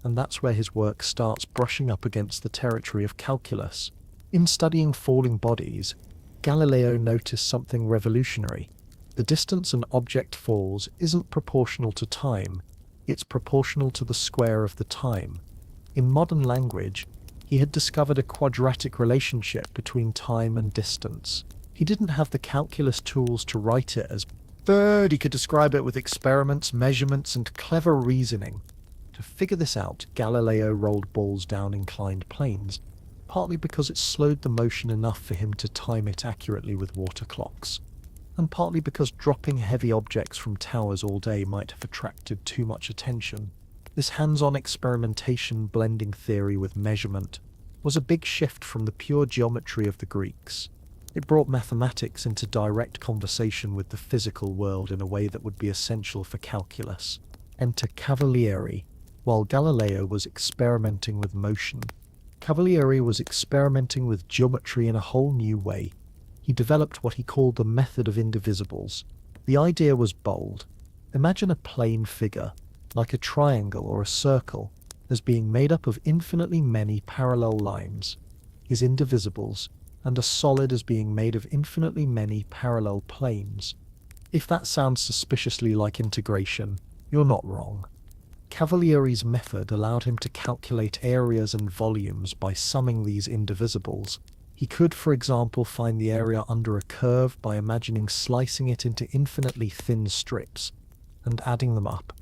and that's where his work starts brushing up against the territory of calculus. In studying falling bodies, Galileo noticed something revolutionary. The distance an object falls isn't proportional to time, it's proportional to the square of the time. In modern language, he had discovered a quadratic relationship between time and distance. He didn't have the calculus tools to write it as third, he could describe it with experiments, measurements, and clever reasoning. To figure this out, Galileo rolled balls down inclined planes, partly because it slowed the motion enough for him to time it accurately with water clocks, and partly because dropping heavy objects from towers all day might have attracted too much attention. This hands-on experimentation blending theory with measurement was a big shift from the pure geometry of the Greeks. It brought mathematics into direct conversation with the physical world in a way that would be essential for calculus. Enter Cavalieri. While Galileo was experimenting with motion, Cavalieri was experimenting with geometry in a whole new way. He developed what he called the method of indivisibles. The idea was bold. Imagine a plane figure, like a triangle or a circle, as being made up of infinitely many parallel lines, his indivisibles, and a solid as being made of infinitely many parallel planes. If that sounds suspiciously like integration, you're not wrong. Cavalieri's method allowed him to calculate areas and volumes by summing these indivisibles. He could, for example, find the area under a curve by imagining slicing it into infinitely thin strips and adding them up.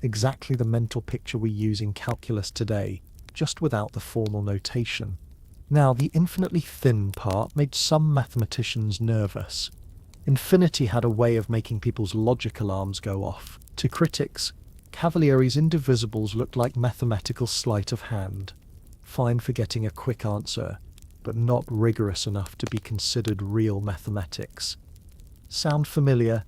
Exactly the mental picture we use in calculus today, just without the formal notation. Now, the infinitely thin part made some mathematicians nervous. Infinity had a way of making people's logic alarms go off. To critics, Cavalieri's indivisibles looked like mathematical sleight of hand, fine for getting a quick answer, but not rigorous enough to be considered real mathematics. Sound familiar?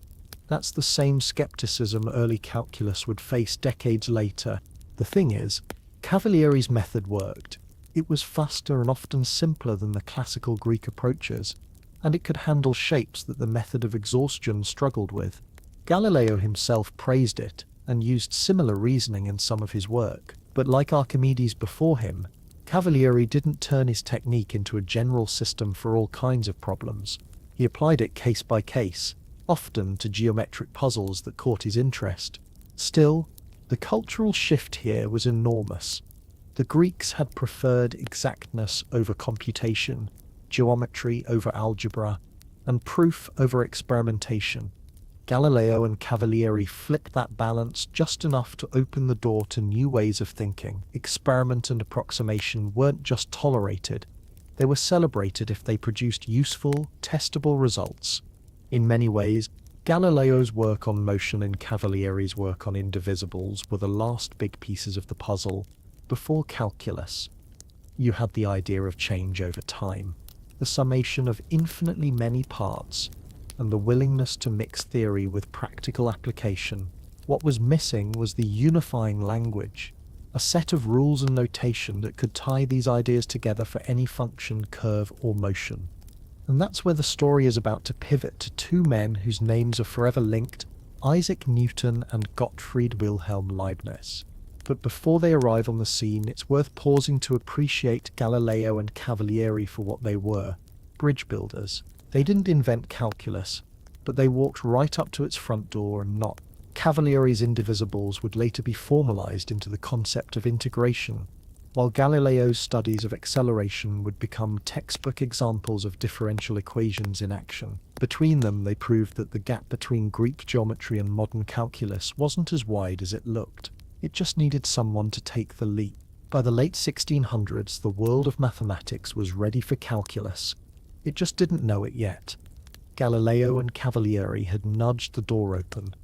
That's the same skepticism early calculus would face decades later. The thing is, Cavalieri's method worked. It was faster and often simpler than the classical Greek approaches, and it could handle shapes that the method of exhaustion struggled with. Galileo himself praised it, and used similar reasoning in some of his work. But like Archimedes before him, Cavalieri didn't turn his technique into a general system for all kinds of problems. He applied it case by case, often to geometric puzzles that caught his interest. Still, the cultural shift here was enormous. The Greeks had preferred exactness over computation, geometry over algebra, and proof over experimentation. Galileo and Cavalieri flipped that balance just enough to open the door to new ways of thinking. Experiment and approximation weren't just tolerated, they were celebrated if they produced useful, testable results. In many ways, Galileo's work on motion and Cavalieri's work on indivisibles were the last big pieces of the puzzle before calculus. You had the idea of change over time, the summation of infinitely many parts, and the willingness to mix theory with practical application. What was missing was the unifying language, a set of rules and notation that could tie these ideas together for any function, curve, or motion. And that's where the story is about to pivot to two men whose names are forever linked, Isaac Newton and Gottfried Wilhelm Leibniz. But before they arrive on the scene, it's worth pausing to appreciate Galileo and Cavalieri for what they were, bridge builders. They didn't invent calculus, but they walked right up to its front door and knocked. Cavalieri's indivisibles would later be formalized into the concept of integration, while Galileo's studies of acceleration would become textbook examples of differential equations in action. Between them, they proved that the gap between Greek geometry and modern calculus wasn't as wide as it looked. It just needed someone to take the leap. By the late 1600s, the world of mathematics was ready for calculus. It just didn't know it yet. Galileo and Cavalieri had nudged the door open.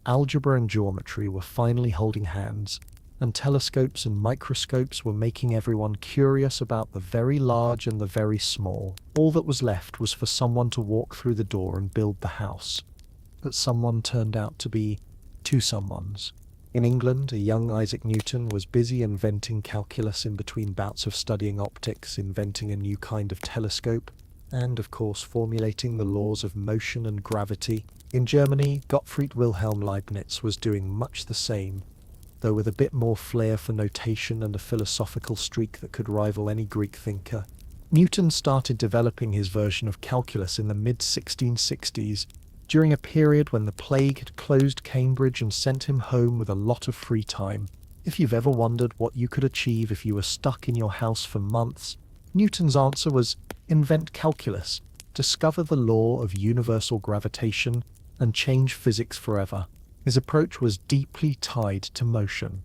Algebra and geometry were finally holding hands, and telescopes and microscopes were making everyone curious about the very large and the very small. All that was left was for someone to walk through the door and build the house. But someone turned out to be two someones. In England, a young Isaac Newton was busy inventing calculus in between bouts of studying optics, inventing a new kind of telescope, and, of course, formulating the laws of motion and gravity. In Germany, Gottfried Wilhelm Leibniz was doing much the same, though with a bit more flair for notation and a philosophical streak that could rival any Greek thinker. Newton started developing his version of calculus in the mid-1660s, during a period when the plague had closed Cambridge and sent him home with a lot of free time. If you've ever wondered what you could achieve if you were stuck in your house for months, Newton's answer was invent calculus, discover the law of universal gravitation, and change physics forever. His approach was deeply tied to motion.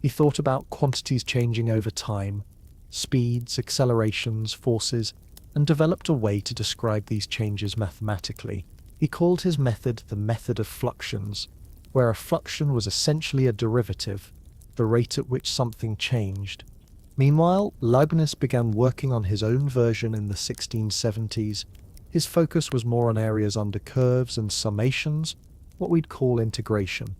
He thought about quantities changing over time, speeds, accelerations, forces, and developed a way to describe these changes mathematically. He called his method the method of fluxions, where a fluxion was essentially a derivative, the rate at which something changed. Meanwhile, Leibniz began working on his own version in the 1670s. His focus was more on areas under curves and summations, what we'd call integration.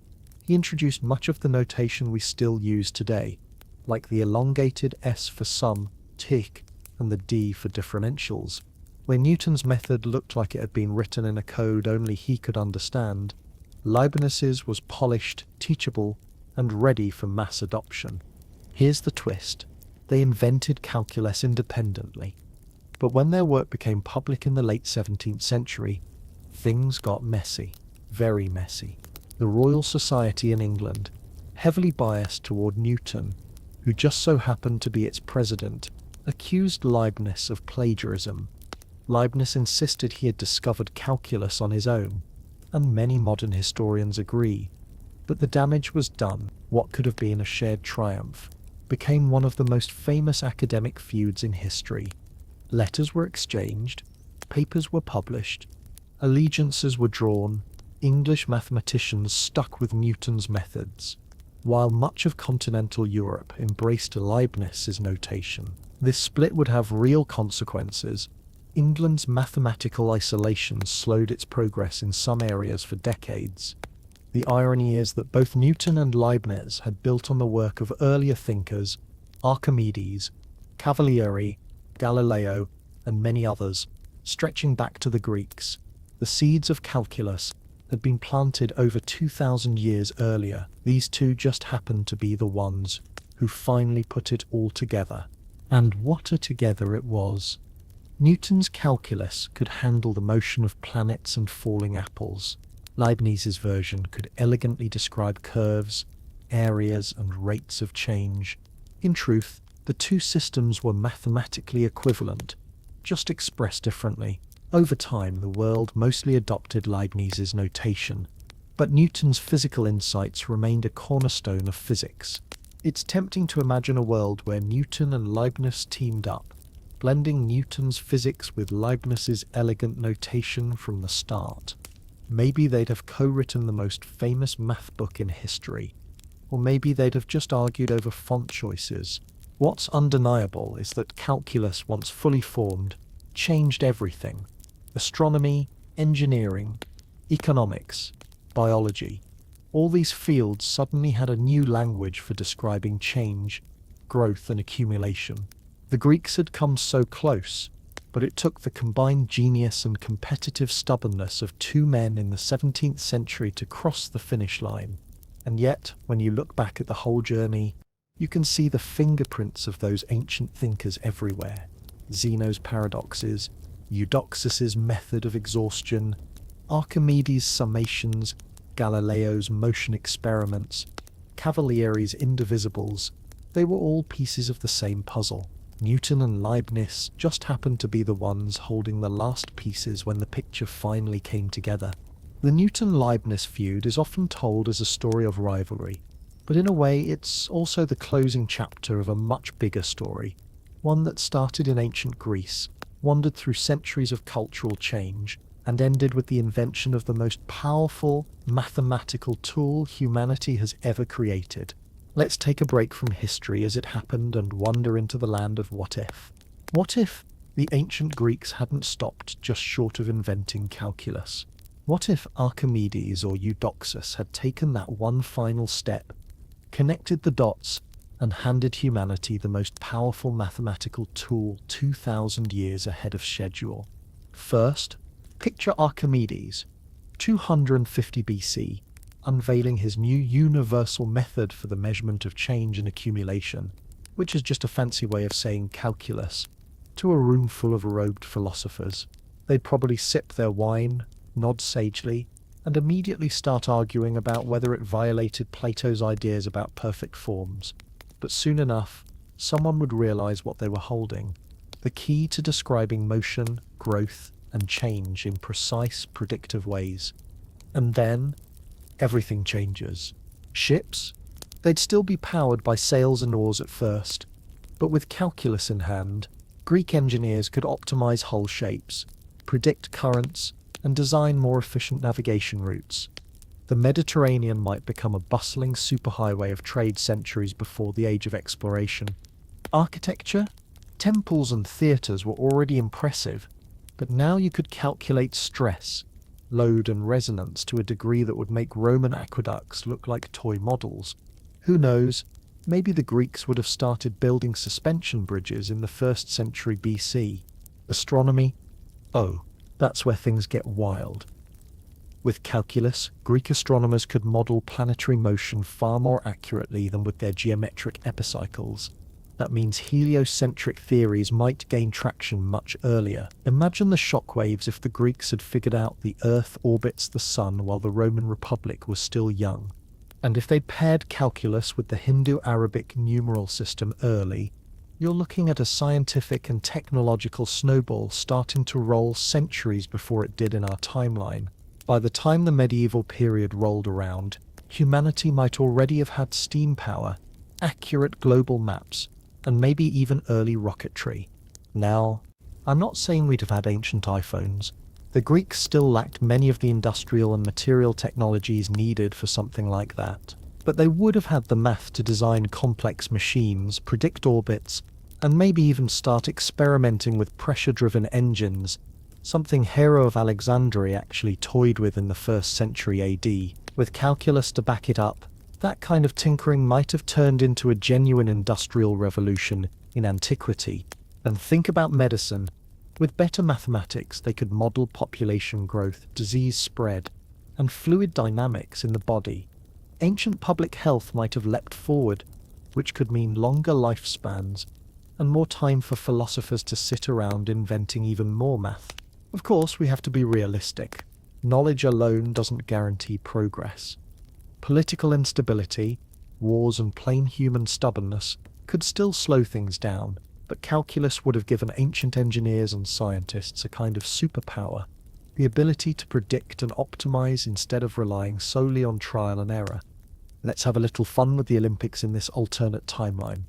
He introduced much of the notation we still use today, like the elongated S for sum, tick, and the D for differentials. Where Newton's method looked like it had been written in a code only he could understand, Leibniz's was polished, teachable, and ready for mass adoption. Here's the twist. They invented calculus independently. But when their work became public in the late 17th century, things got messy. Very messy. The Royal Society in England, heavily biased toward Newton, who just so happened to be its president, accused Leibniz of plagiarism. Leibniz insisted he had discovered calculus on his own, and many modern historians agree. But the damage was done. What could have been a shared triumph became one of the most famous academic feuds in history. Letters were exchanged, papers were published, allegiances were drawn. English mathematicians stuck with Newton's methods, while much of continental Europe embraced Leibniz's notation. This split would have real consequences. England's mathematical isolation slowed its progress in some areas for decades. The irony is that both Newton and Leibniz had built on the work of earlier thinkers, Archimedes, Cavalieri, Galileo, and many others, stretching back to the Greeks. The seeds of calculus had been planted over 2,000 years earlier. These two just happened to be the ones who finally put it all together. And what a together it was. Newton's calculus could handle the motion of planets and falling apples. Leibniz's version could elegantly describe curves, areas, and rates of change. In truth, the two systems were mathematically equivalent, just expressed differently. Over time, the world mostly adopted Leibniz's notation, but Newton's physical insights remained a cornerstone of physics. It's tempting to imagine a world where Newton and Leibniz teamed up, blending Newton's physics with Leibniz's elegant notation from the start. Maybe they'd have co-written the most famous math book in history, or maybe they'd have just argued over font choices. What's undeniable is that calculus, once fully formed, changed everything: astronomy, engineering, economics, biology. All these fields suddenly had a new language for describing change, growth, and accumulation. The Greeks had come so close, but it took the combined genius and competitive stubbornness of two men in the 17th century to cross the finish line. And yet, when you look back at the whole journey, you can see the fingerprints of those ancient thinkers everywhere. Zeno's paradoxes, Eudoxus's method of exhaustion, Archimedes' summations, Galileo's motion experiments, Cavalieri's indivisibles. They were all pieces of the same puzzle. Newton and Leibniz just happened to be the ones holding the last pieces when the picture finally came together. The Newton-Leibniz feud is often told as a story of rivalry, but in a way it's also the closing chapter of a much bigger story, one that started in ancient Greece, wandered through centuries of cultural change, and ended with the invention of the most powerful mathematical tool humanity has ever created. Let's take a break from history as it happened and wander into the land of what if. What if the ancient Greeks hadn't stopped just short of inventing calculus? What if Archimedes or Eudoxus had taken that one final step, connected the dots, and handed humanity the most powerful mathematical tool 2,000 years ahead of schedule? First, picture Archimedes, 250 BC, unveiling his new universal method for the measurement of change and accumulation, which is just a fancy way of saying calculus, to a room full of robed philosophers. They'd probably sip their wine, nod sagely, and immediately start arguing about whether it violated Plato's ideas about perfect forms. But soon enough, someone would realize what they were holding: the key to describing motion, growth, and change in precise, predictive ways. And then, everything changes. Ships? They'd still be powered by sails and oars at first, but with calculus in hand, Greek engineers could optimize hull shapes, predict currents, and design more efficient navigation routes. The Mediterranean might become a bustling superhighway of trade centuries before the age of exploration. Architecture? Temples and theatres were already impressive, but now you could calculate stress, load, and resonance to a degree that would make Roman aqueducts look like toy models. Who knows, maybe the Greeks would have started building suspension bridges in the 1st century BC. Astronomy? Oh, that's where things get wild. With calculus, Greek astronomers could model planetary motion far more accurately than with their geometric epicycles. That means heliocentric theories might gain traction much earlier. Imagine the shockwaves if the Greeks had figured out the Earth orbits the Sun while the Roman Republic was still young. And if they'd paired calculus with the Hindu-Arabic numeral system early, you're looking at a scientific and technological snowball starting to roll centuries before it did in our timeline. By the time the medieval period rolled around, humanity might already have had steam power, accurate global maps, and maybe even early rocketry. Now, I'm not saying we'd have had ancient iPhones. The Greeks still lacked many of the industrial and material technologies needed for something like that. But they would have had the math to design complex machines, predict orbits, and maybe even start experimenting with pressure-driven engines, something Zeno of Alexandria actually toyed with in the 1st century AD. With calculus to back it up, that kind of tinkering might have turned into a genuine industrial revolution in antiquity. And think about medicine. With better mathematics, they could model population growth, disease spread, and fluid dynamics in the body. Ancient public health might have leapt forward, which could mean longer lifespans and more time for philosophers to sit around inventing even more math. Of course, we have to be realistic. Knowledge alone doesn't guarantee progress. Political instability, wars, and plain human stubbornness could still slow things down, but calculus would have given ancient engineers and scientists a kind of superpower: the ability to predict and optimize instead of relying solely on trial and error. Let's have a little fun with the Olympics in this alternate timeline.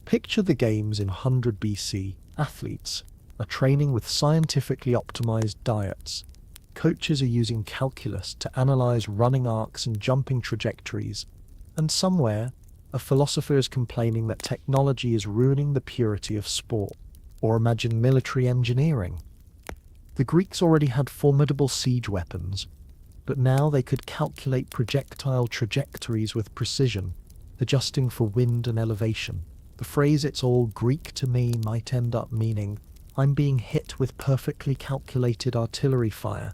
Picture the games in 100 BC. Athletes are training with scientifically optimized diets. Coaches are using calculus to analyze running arcs and jumping trajectories. And somewhere, A philosopher is complaining that technology is ruining the purity of sport. Or imagine military engineering. The Greeks already had formidable siege weapons, but now they could calculate projectile trajectories with precision, adjusting for wind and elevation. The phrase "it's all Greek to me" might end up meaning, I'm being hit with perfectly calculated artillery fire.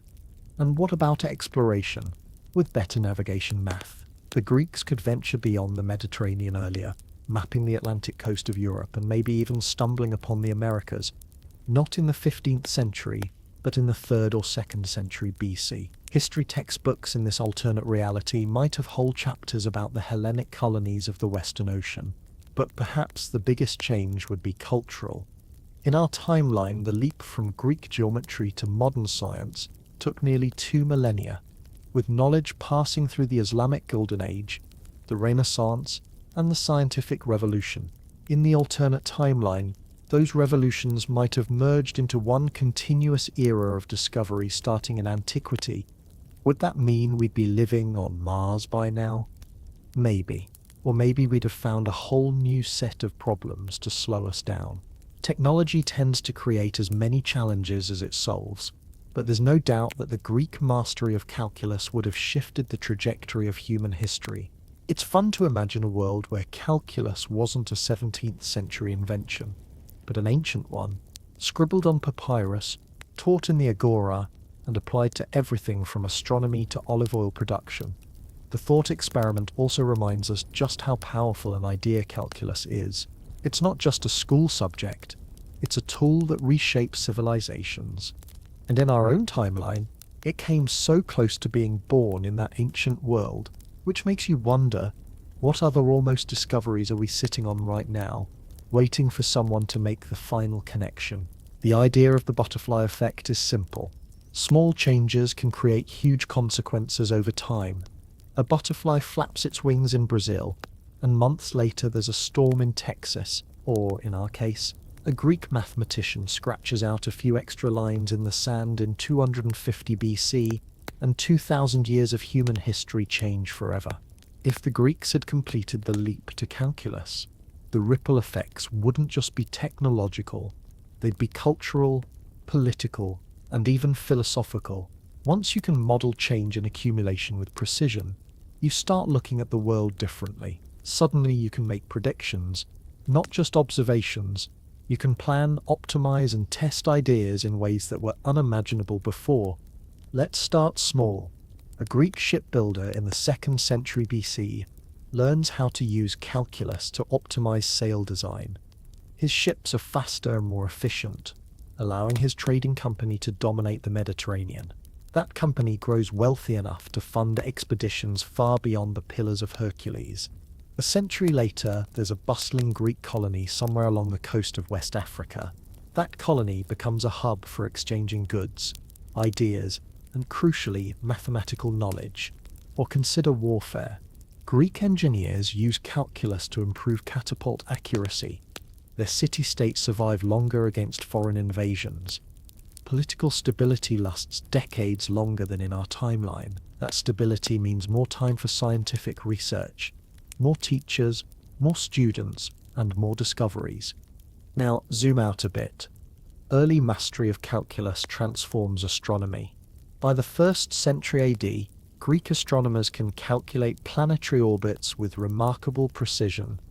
And what about exploration? With better navigation math, the Greeks could venture beyond the Mediterranean earlier, mapping the Atlantic coast of Europe and maybe even stumbling upon the Americas, not in the 15th century, but in the 3rd or 2nd century BC. History textbooks in this alternate reality might have whole chapters about the Hellenic colonies of the Western Ocean, but perhaps the biggest change would be cultural. In our timeline, the leap from Greek geometry to modern science took nearly 2 millennia, with knowledge passing through the Islamic Golden Age, the Renaissance, and the Scientific Revolution. In the alternate timeline, those revolutions might have merged into one continuous era of discovery starting in antiquity. Would that mean we'd be living on Mars by now? Maybe. Or maybe we'd have found a whole new set of problems to slow us down. Technology tends to create as many challenges as it solves, but there's no doubt that the Greek mastery of calculus would have shifted the trajectory of human history. It's fun to imagine a world where calculus wasn't a 17th century invention, but an ancient one, scribbled on papyrus, taught in the agora, and applied to everything from astronomy to olive oil production. The thought experiment also reminds us just how powerful an idea calculus is. It's not just a school subject, it's a tool that reshapes civilizations. And in our own timeline, it came so close to being born in that ancient world, which makes you wonder, what other almost discoveries are we sitting on right now, waiting for someone to make the final connection? The idea of the butterfly effect is simple. Small changes can create huge consequences over time. A butterfly flaps its wings in Brazil, and months later there's a storm in Texas, or, in our case, a Greek mathematician scratches out a few extra lines in the sand in 250 BC, and 2,000 years of human history change forever. If the Greeks had completed the leap to calculus, the ripple effects wouldn't just be technological, they'd be cultural, political, and even philosophical. Once you can model change and accumulation with precision, you start looking at the world differently. Suddenly you can make predictions, not just observations. You can plan, optimize, and test ideas in ways that were unimaginable before. Let's start small. A Greek shipbuilder in the 2nd century BC learns how to use calculus to optimize sail design. His ships are faster and more efficient, allowing his trading company to dominate the Mediterranean. That company grows wealthy enough to fund expeditions far beyond the Pillars of Hercules. A century later, there's a bustling Greek colony somewhere along the coast of West Africa. That colony becomes a hub for exchanging goods, ideas, and crucially, mathematical knowledge. Or consider warfare. Greek engineers use calculus to improve catapult accuracy. Their city-states survive longer against foreign invasions. Political stability lasts decades longer than in our timeline. That stability means more time for scientific research, more teachers, more students, and more discoveries. Now, zoom out a bit. Early mastery of calculus transforms astronomy. By the 1st century AD, Greek astronomers can calculate planetary orbits with remarkable precision.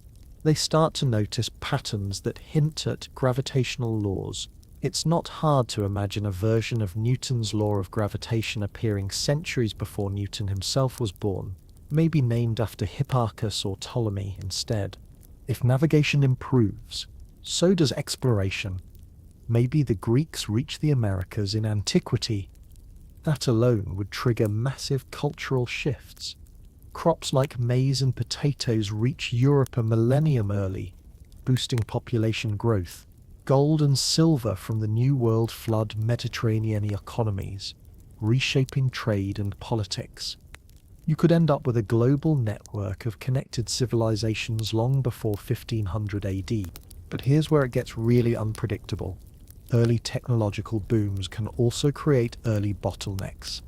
They start to notice patterns that hint at gravitational laws. It's not hard to imagine a version of Newton's law of gravitation appearing centuries before Newton himself was born, maybe named after Hipparchus or Ptolemy instead. If navigation improves, so does exploration. Maybe the Greeks reach the Americas in antiquity. That alone would trigger massive cultural shifts. Crops like maize and potatoes reach Europe a millennium early, boosting population growth. Gold and silver from the New World flood Mediterranean economies, reshaping trade and politics. You could end up with a global network of connected civilizations long before 1500 AD. But here's where it gets really unpredictable. Early technological booms can also create early bottlenecks.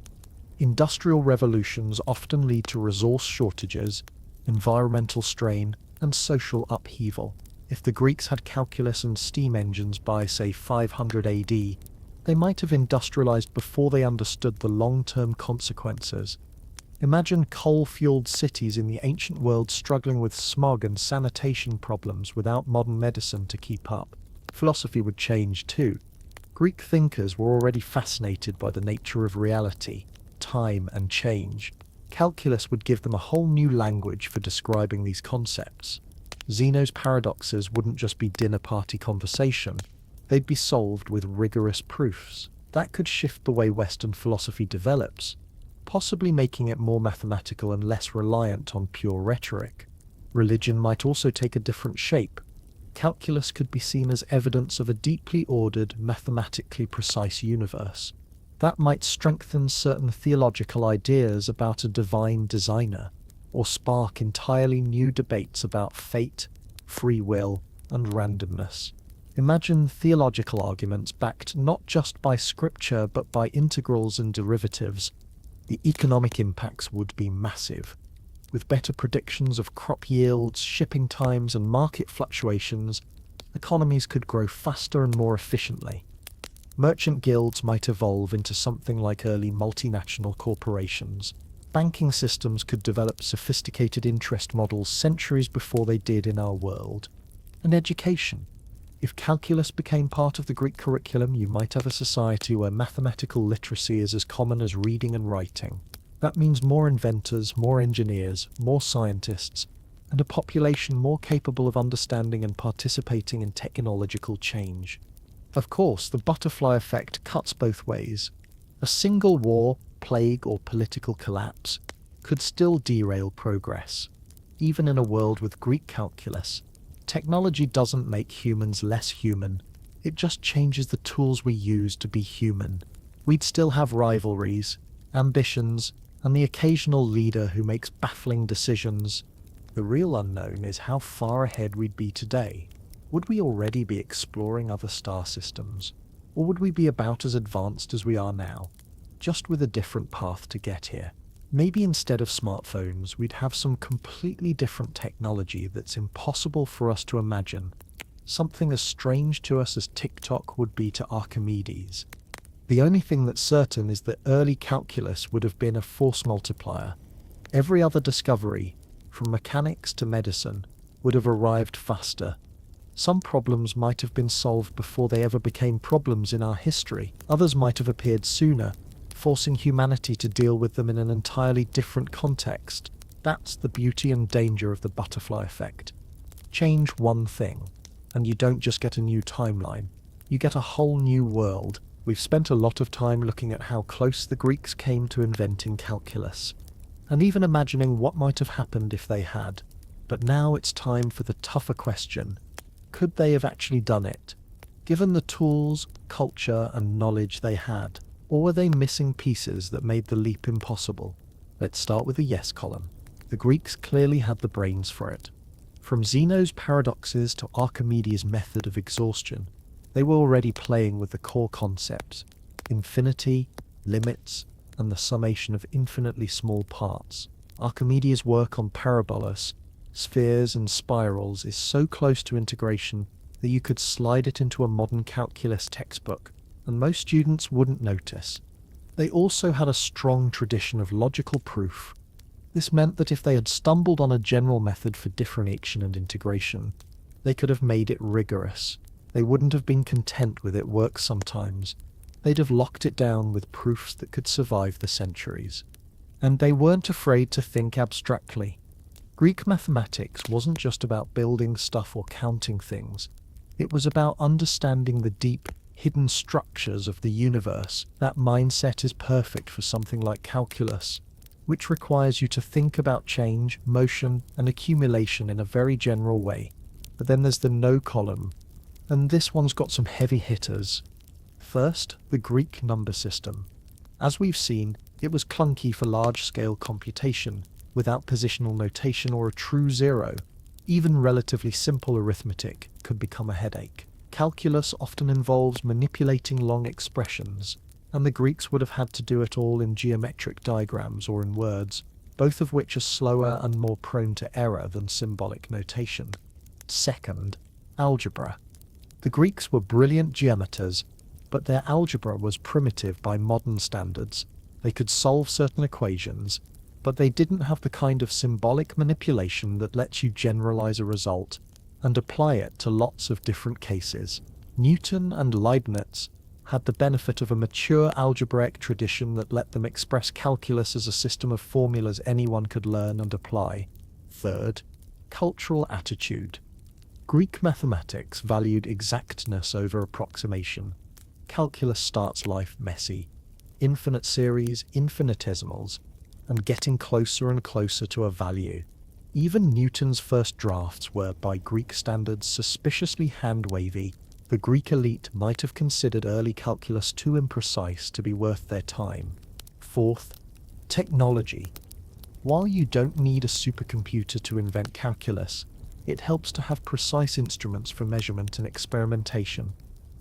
Industrial revolutions often lead to resource shortages, environmental strain, and social upheaval. If the Greeks had calculus and steam engines by, say, 500 AD, they might have industrialized before they understood the long-term consequences. Imagine coal-fueled cities in the ancient world struggling with smog and sanitation problems without modern medicine to keep up. Philosophy would change too. Greek thinkers were already fascinated by the nature of reality, time, and change. Calculus would give them a whole new language for describing these concepts. Zeno's paradoxes wouldn't just be dinner party conversation, they'd be solved with rigorous proofs. That could shift the way Western philosophy develops, possibly making it more mathematical and less reliant on pure rhetoric. Religion might also take a different shape. Calculus could be seen as evidence of a deeply ordered, mathematically precise universe. That might strengthen certain theological ideas about a divine designer, or spark entirely new debates about fate, free will, and randomness. Imagine theological arguments backed not just by scripture but by integrals and derivatives. The economic impacts would be massive. With better predictions of crop yields, shipping times, and market fluctuations, economies could grow faster and more efficiently. Merchant guilds might evolve into something like early multinational corporations. Banking systems could develop sophisticated interest models centuries before they did in our world. And education. If calculus became part of the Greek curriculum, you might have a society where mathematical literacy is as common as reading and writing. That means more inventors, more engineers, more scientists, and a population more capable of understanding and participating in technological change. Of course, the butterfly effect cuts both ways. A single war, plague, or political collapse could still derail progress. Even in a world with Greek calculus, technology doesn't make humans less human. It just changes the tools we use to be human. We'd still have rivalries, ambitions, and the occasional leader who makes baffling decisions. The real unknown is how far ahead we'd be today. Would we already be exploring other star systems? Or would we be about as advanced as we are now, just with a different path to get here? Maybe instead of smartphones, we'd have some completely different technology that's impossible for us to imagine. Something as strange to us as TikTok would be to Archimedes. The only thing that's certain is that early calculus would have been a force multiplier. Every other discovery, from mechanics to medicine, would have arrived faster. Some problems might have been solved before they ever became problems in our history. Others might have appeared sooner, forcing humanity to deal with them in an entirely different context. That's the beauty and danger of the butterfly effect. Change one thing, and you don't just get a new timeline. You get a whole new world. We've spent a lot of time looking at how close the Greeks came to inventing calculus, and even imagining what might have happened if they had. But now it's time for the tougher question. Could they have actually done it, given the tools, culture, and knowledge they had? Or were they missing pieces that made the leap impossible? Let's start with the yes column. The Greeks clearly had the brains for it. From Zeno's paradoxes to Archimedes' method of exhaustion, they were already playing with the core concepts: infinity, limits, and the summation of infinitely small parts. Archimedes' work on parabolas, spheres, and spirals is so close to integration that you could slide it into a modern calculus textbook, and most students wouldn't notice. They also had a strong tradition of logical proof. This meant that if they had stumbled on a general method for differentiation and integration, they could have made it rigorous. They wouldn't have been content with it work sometimes. They'd have locked it down with proofs that could survive the centuries. And they weren't afraid to think abstractly. Greek mathematics wasn't just about building stuff or counting things. It was about understanding the deep, hidden structures of the universe. That mindset is perfect for something like calculus, which requires you to think about change, motion, and accumulation in a very general way. But then there's the no column, and this one's got some heavy hitters. First, the Greek number system. As we've seen, it was clunky for large-scale computation, without positional notation or a true zero. Even relatively simple arithmetic could become a headache. Calculus often involves manipulating long expressions, and the Greeks would have had to do it all in geometric diagrams or in words. both of which are slower and more prone to error than symbolic notation. Second, algebra. The Greeks were brilliant geometers, but their algebra was primitive by modern standards. They could solve certain equations, but they didn't have the kind of symbolic manipulation that lets you generalize a result and apply it to lots of different cases. Newton and Leibniz had the benefit of a mature algebraic tradition that let them express calculus as a system of formulas anyone could learn and apply. Third, cultural attitude. Greek mathematics valued exactness over approximation. Calculus starts life messy. Infinite series, infinitesimals, and getting closer and closer to a value. Even Newton's first drafts were, by Greek standards, suspiciously hand-wavy. The Greek elite might have considered early calculus too imprecise to be worth their time. Fourth, technology. While you don't need a supercomputer to invent calculus, it helps to have precise instruments for measurement and experimentation.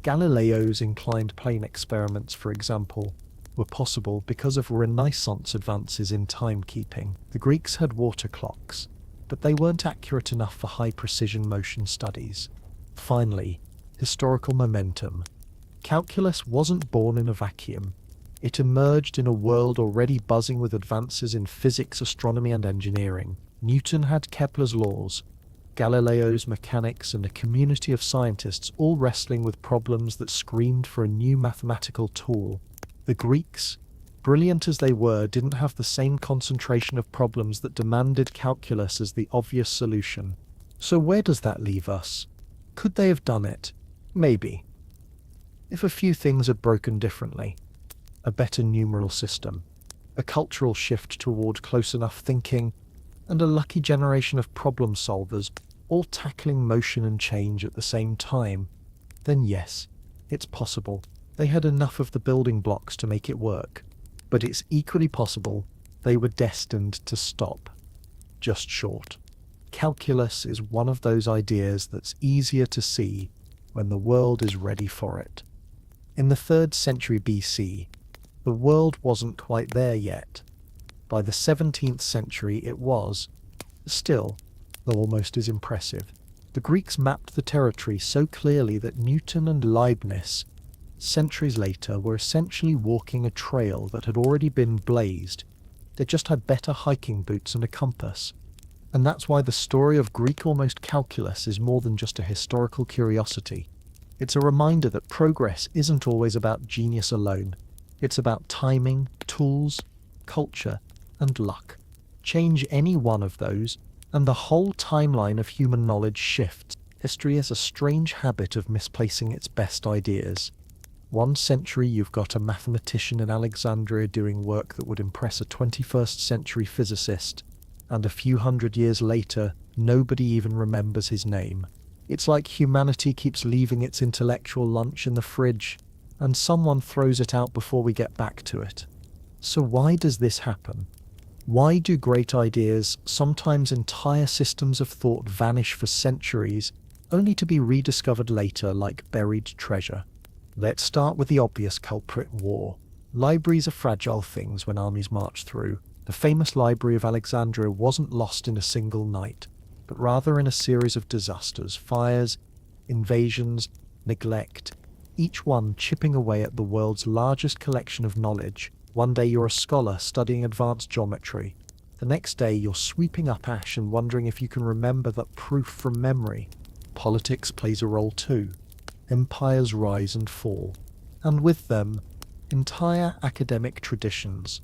Galileo's inclined plane experiments, for example, were possible because of Renaissance advances in timekeeping. The Greeks had water clocks, but they weren't accurate enough for high-precision motion studies. Finally, historical momentum. Calculus wasn't born in a vacuum. It emerged in a world already buzzing with advances in physics, astronomy, and engineering. Newton had Kepler's laws, Galileo's mechanics, and a community of scientists all wrestling with problems that screamed for a new mathematical tool. The Greeks, brilliant as they were, didn't have the same concentration of problems that demanded calculus as the obvious solution. So where does that leave us? Could they have done it? Maybe. If a few things had broken differently. A better numeral system, a cultural shift toward close enough thinking, and a lucky generation of problem solvers, all tackling motion and change at the same time, then yes, it's possible. They had enough of the building blocks to make it work. But it's equally possible they were destined to stop. Just short. Calculus is one of those ideas that's easier to see when the world is ready for it. In the 3rd century BC, the world wasn't quite there yet. By the 17th century it was. Still, though almost as impressive. The Greeks mapped the territory so clearly that Newton and Leibniz, centuries later, were essentially walking a trail that had already been blazed. They just had better hiking boots and a compass. And that's why the story of Greek almost calculus is more than just a historical curiosity. It's a reminder that progress isn't always about genius alone. It's about timing, tools, culture, and luck. Change any one of those, and the whole timeline of human knowledge shifts. History has a strange habit of misplacing its best ideas. One century you've got a mathematician in Alexandria doing work that would impress a 21st century physicist, and a few hundred years later, nobody even remembers his name. It's like humanity keeps leaving its intellectual lunch in the fridge, and someone throws it out before we get back to it. So why does this happen? Why do great ideas, sometimes entire systems of thought, vanish for centuries, only to be rediscovered later like buried treasure? Let's start with the obvious culprit: war. Libraries are fragile things when armies march through. The famous Library of Alexandria wasn't lost in a single night, but rather in a series of disasters, fires, invasions, neglect, each one chipping away at the world's largest collection of knowledge. One day you're a scholar studying advanced geometry. The next day you're sweeping up ash and wondering if you can remember that proof from memory. Politics plays a role too. Empires rise and fall, and with them, entire academic traditions.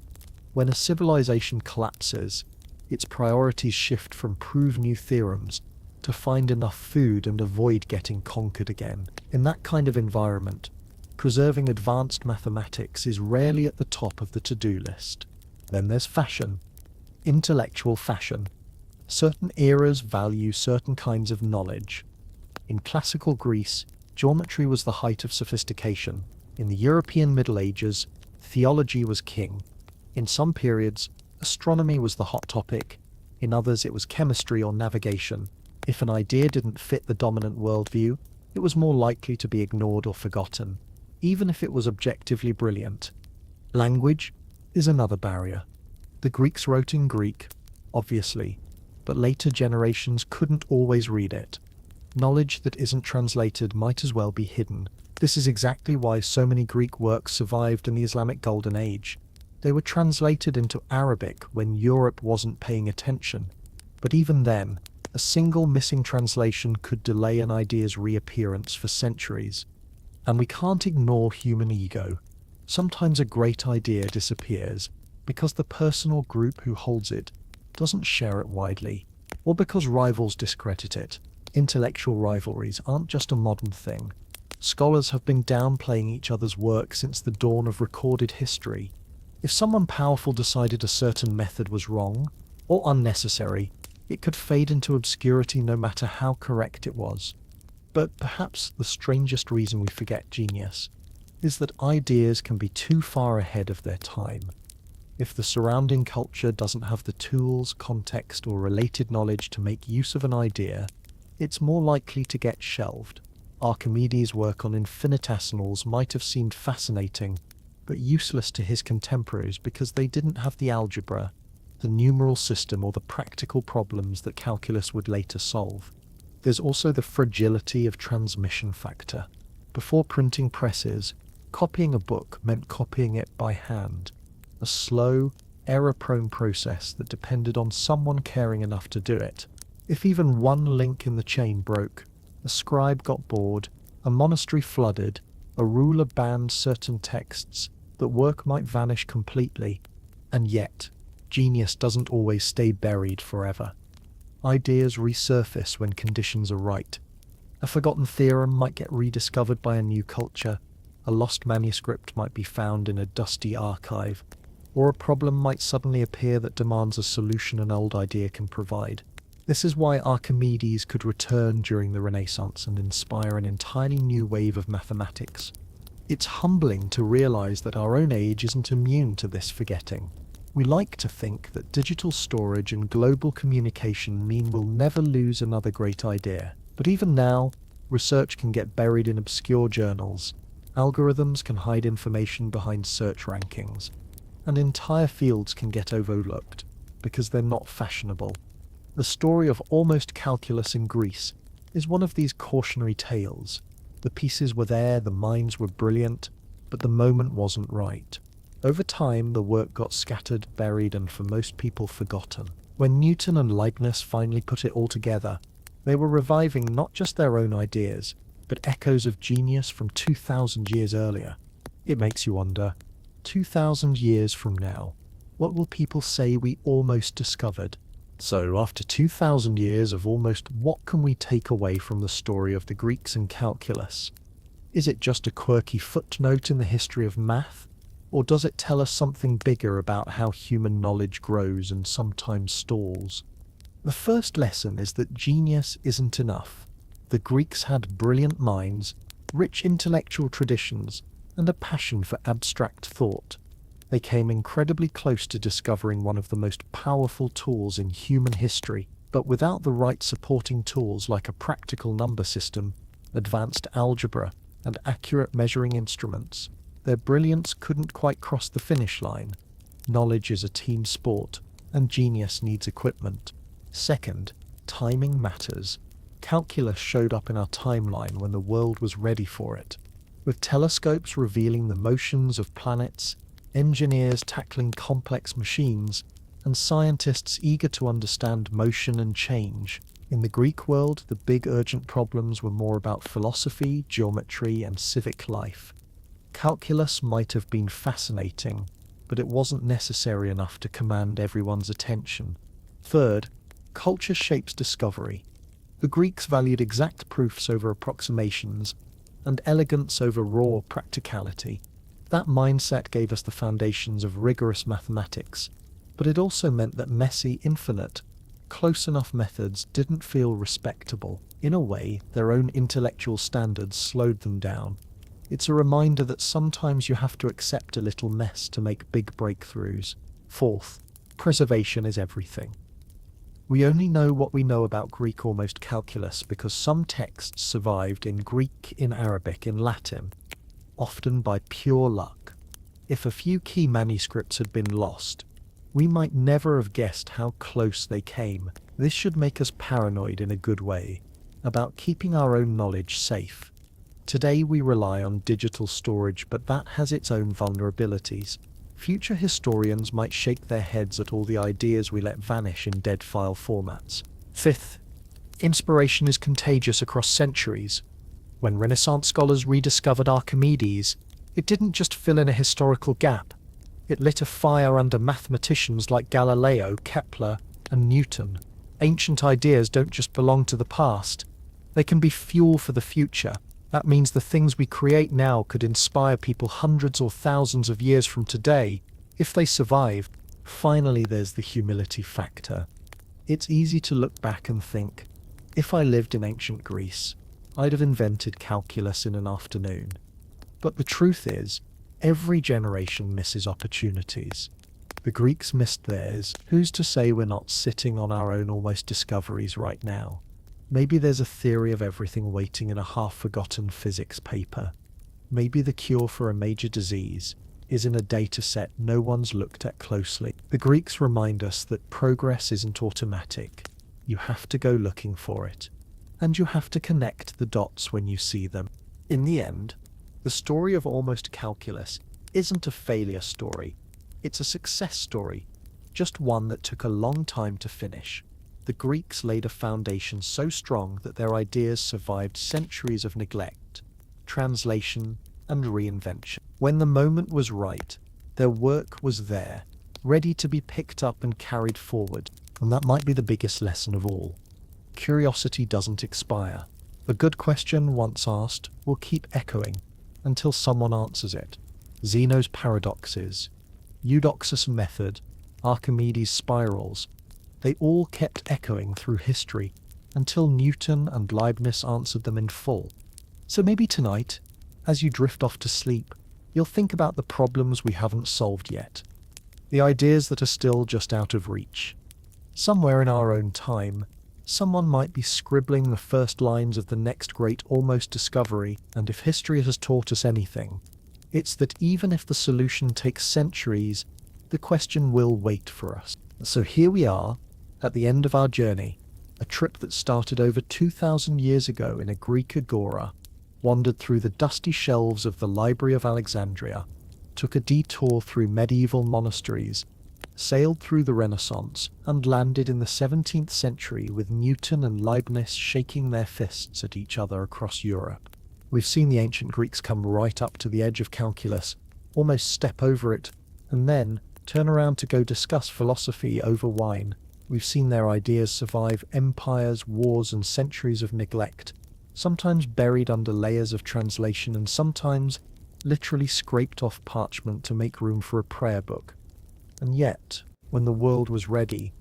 When a civilization collapses, its priorities shift from prove new theorems to find enough food and avoid getting conquered again. In that kind of environment, preserving advanced mathematics is rarely at the top of the to-do list. Then there's fashion. Intellectual fashion. Certain eras value certain kinds of knowledge. In classical Greece, geometry was the height of sophistication. In the European Middle Ages, theology was king. In some periods, astronomy was the hot topic. In others, it was chemistry or navigation. If an idea didn't fit the dominant worldview, it was more likely to be ignored or forgotten, even if it was objectively brilliant. Language is another barrier. The Greeks wrote in Greek, obviously, but later generations couldn't always read it. Knowledge that isn't translated might as well be hidden. This is exactly why so many Greek works survived in the Islamic Golden Age. They were translated into Arabic when Europe wasn't paying attention. But even then, a single missing translation could delay an idea's reappearance for centuries. And we can't ignore human ego. Sometimes a great idea disappears because the person or group who holds it doesn't share it widely, or because rivals discredit it. Intellectual rivalries aren't just a modern thing. Scholars have been downplaying each other's work since the dawn of recorded history. If someone powerful decided a certain method was wrong or unnecessary, it could fade into obscurity no matter how correct it was. But perhaps the strangest reason we forget genius is that ideas can be too far ahead of their time. If the surrounding culture doesn't have the tools, context, or related knowledge to make use of an idea, it's more likely to get shelved. Archimedes' work on infinitesimals might have seemed fascinating, but useless to his contemporaries because they didn't have the algebra, the numeral system, or the practical problems that calculus would later solve. There's also the fragility of transmission factor. Before printing presses, copying a book meant copying it by hand, a slow, error-prone process that depended on someone caring enough to do it. If even one link in the chain broke, a scribe got bored, a monastery flooded, a ruler banned certain texts, the work might vanish completely. And yet, genius doesn't always stay buried forever. Ideas resurface when conditions are right. A forgotten theorem might get rediscovered by a new culture, a lost manuscript might be found in a dusty archive, or a problem might suddenly appear that demands a solution an old idea can provide. This is why Archimedes could return during the Renaissance and inspire an entirely new wave of mathematics. It's humbling to realize that our own age isn't immune to this forgetting. We like to think that digital storage and global communication mean we'll never lose another great idea. But even now, research can get buried in obscure journals. Algorithms can hide information behind search rankings, and entire fields can get overlooked because they're not fashionable. The story of almost calculus in Greece is one of these cautionary tales. The pieces were there, the minds were brilliant, but the moment wasn't right. Over time, the work got scattered, buried, and for most people forgotten. When Newton and Leibniz finally put it all together, they were reviving not just their own ideas, but echoes of genius from 2,000 years earlier. It makes you wonder, 2,000 years from now, what will people say we almost discovered? So, after 2,000 years of almost, what can we take away from the story of the Greeks and calculus? Is it just a quirky footnote in the history of math? Or does it tell us something bigger about how human knowledge grows and sometimes stalls? The first lesson is that genius isn't enough. The Greeks had brilliant minds, rich intellectual traditions, and a passion for abstract thought. They came incredibly close to discovering one of the most powerful tools in human history, but without the right supporting tools like a practical number system, advanced algebra, and accurate measuring instruments, their brilliance couldn't quite cross the finish line. Knowledge is a team sport, and genius needs equipment. Second, timing matters. Calculus showed up in our timeline when the world was ready for it. With telescopes revealing the motions of planets, engineers tackling complex machines, and scientists eager to understand motion and change. In the Greek world, the big urgent problems were more about philosophy, geometry, and civic life. Calculus might have been fascinating, but it wasn't necessary enough to command everyone's attention. Third, culture shapes discovery. The Greeks valued exact proofs over approximations, and elegance over raw practicality. That mindset gave us the foundations of rigorous mathematics, but it also meant that messy, infinite, close enough methods didn't feel respectable. In a way, their own intellectual standards slowed them down. It's a reminder that sometimes you have to accept a little mess to make big breakthroughs. Fourth, preservation is everything. We only know what we know about Greek almost calculus because some texts survived in Greek, in Arabic, in Latin, often by pure luck. If a few key manuscripts had been lost, We might never have guessed how close they came. This should make us paranoid in a good way about keeping our own knowledge safe. Today we rely on digital storage, but that has its own vulnerabilities. Future historians might shake their heads at all the ideas we let vanish in dead file formats. Fifth, inspiration is contagious across centuries. When Renaissance scholars rediscovered Archimedes, it didn't just fill in a historical gap. It lit a fire under mathematicians like Galileo, Kepler, and Newton. Ancient ideas don't just belong to the past. They can be fuel for the future. That means the things we create now could inspire people hundreds or thousands of years from today, if they survive. Finally, there's the humility factor. It's easy to look back and think, if I lived in ancient Greece, I'd have invented calculus in an afternoon. But the truth is, every generation misses opportunities. The Greeks missed theirs. Who's to say we're not sitting on our own almost discoveries right now? Maybe there's a theory of everything waiting in a half-forgotten physics paper. Maybe the cure for a major disease is in a data set no one's looked at closely. The Greeks remind us that progress isn't automatic. You have to go looking for it. And you have to connect the dots when you see them. In the end, the story of almost calculus isn't a failure story. It's a success story, just one that took a long time to finish. The Greeks laid a foundation so strong that their ideas survived centuries of neglect, translation, and reinvention. When the moment was right, their work was there, ready to be picked up and carried forward. And that might be the biggest lesson of all. Curiosity doesn't expire. A good question once asked will keep echoing until someone answers it. Zeno's paradoxes, Eudoxus' method, Archimedes' spirals, they all kept echoing through history until Newton and Leibniz answered them in full. So maybe tonight, as you drift off to sleep, you'll think about the problems we haven't solved yet, the ideas that are still just out of reach. Somewhere in our own time, someone might be scribbling the first lines of the next great almost discovery, and if history has taught us anything, it's that even if the solution takes centuries, the question will wait for us. So here we are, at the end of our journey, a trip that started over 2,000 years ago in a Greek agora, wandered through the dusty shelves of the Library of Alexandria, took a detour through medieval monasteries, sailed through the Renaissance, and landed in the 17th century with Newton and Leibniz shaking their fists at each other across Europe. We've seen the ancient Greeks come right up to the edge of calculus, almost step over it, and then turn around to go discuss philosophy over wine. We've seen their ideas survive empires, wars, and centuries of neglect, sometimes buried under layers of translation and sometimes literally scraped off parchment to make room for a prayer book. And yet, when the world was ready,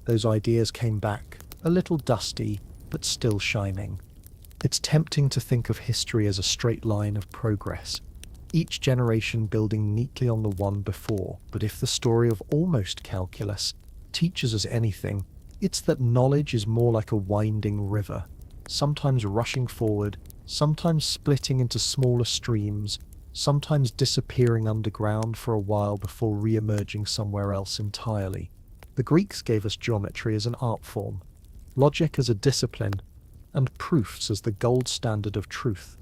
those ideas came back, a little dusty, but still shining. It's tempting to think of history as a straight line of progress, each generation building neatly on the one before. But if the story of almost calculus teaches us anything, it's that knowledge is more like a winding river, sometimes rushing forward, sometimes splitting into smaller streams, sometimes disappearing underground for a while before re-emerging somewhere else entirely. The Greeks gave us geometry as an art form, logic as a discipline, and proofs as the gold standard of truth.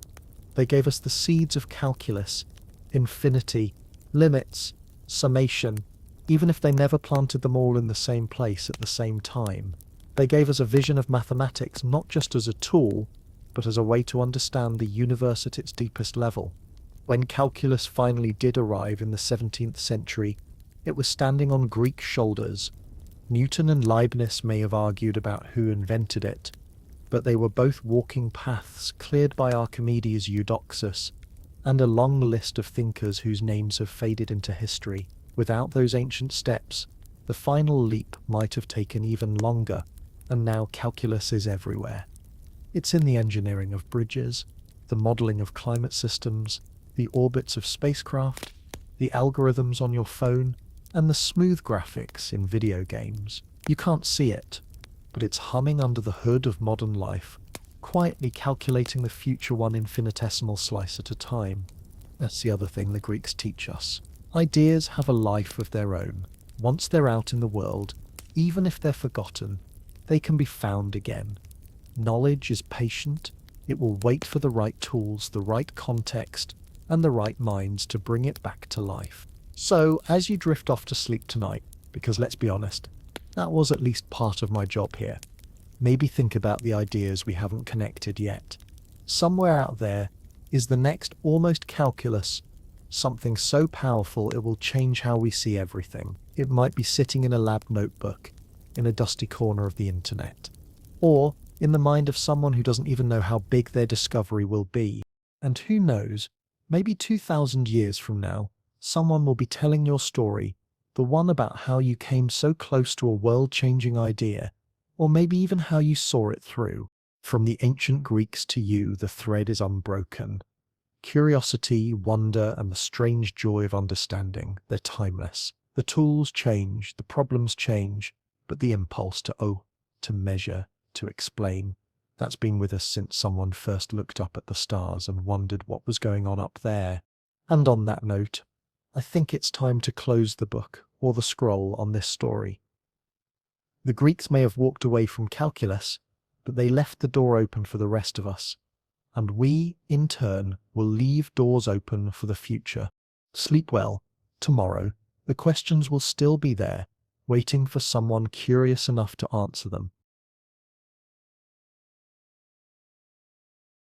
They gave us the seeds of calculus, infinity, limits, summation, even if they never planted them all in the same place at the same time. They gave us a vision of mathematics not just as a tool, but as a way to understand the universe at its deepest level. When calculus finally did arrive in the 17th century, it was standing on Greek shoulders. Newton and Leibniz may have argued about who invented it, but they were both walking paths cleared by Archimedes' Eudoxus, and a long list of thinkers whose names have faded into history. Without those ancient steps, the final leap might have taken even longer, and now calculus is everywhere. It's in the engineering of bridges, the modeling of climate systems, the orbits of spacecraft, the algorithms on your phone, and the smooth graphics in video games. You can't see it, but it's humming under the hood of modern life, quietly calculating the future one infinitesimal slice at a time. That's the other thing the Greeks teach us. Ideas have a life of their own. Once they're out in the world, even if they're forgotten, they can be found again. Knowledge is patient. It will wait for the right tools, the right context, and the right minds to bring it back to life. So, as you drift off to sleep tonight, because let's be honest, that was at least part of my job here, maybe think about the ideas we haven't connected yet. Somewhere out there is the next almost calculus, something so powerful it will change how we see everything. It might be sitting in a lab notebook, in a dusty corner of the internet, or in the mind of someone who doesn't even know how big their discovery will be. And who knows, maybe 2,000 years from now, someone will be telling your story, the one about how you came so close to a world-changing idea, or maybe even how you saw it through. From the ancient Greeks to you, the thread is unbroken. Curiosity, wonder, and the strange joy of understanding, they're timeless. The tools change, the problems change, but the impulse to measure, to explain, that's been with us since someone first looked up at the stars and wondered what was going on up there. And on that note, I think it's time to close the book, or the scroll, on this story. The Greeks may have walked away from calculus, but they left the door open for the rest of us. And we, in turn, will leave doors open for the future. Sleep well. Tomorrow, the questions will still be there, waiting for someone curious enough to answer them.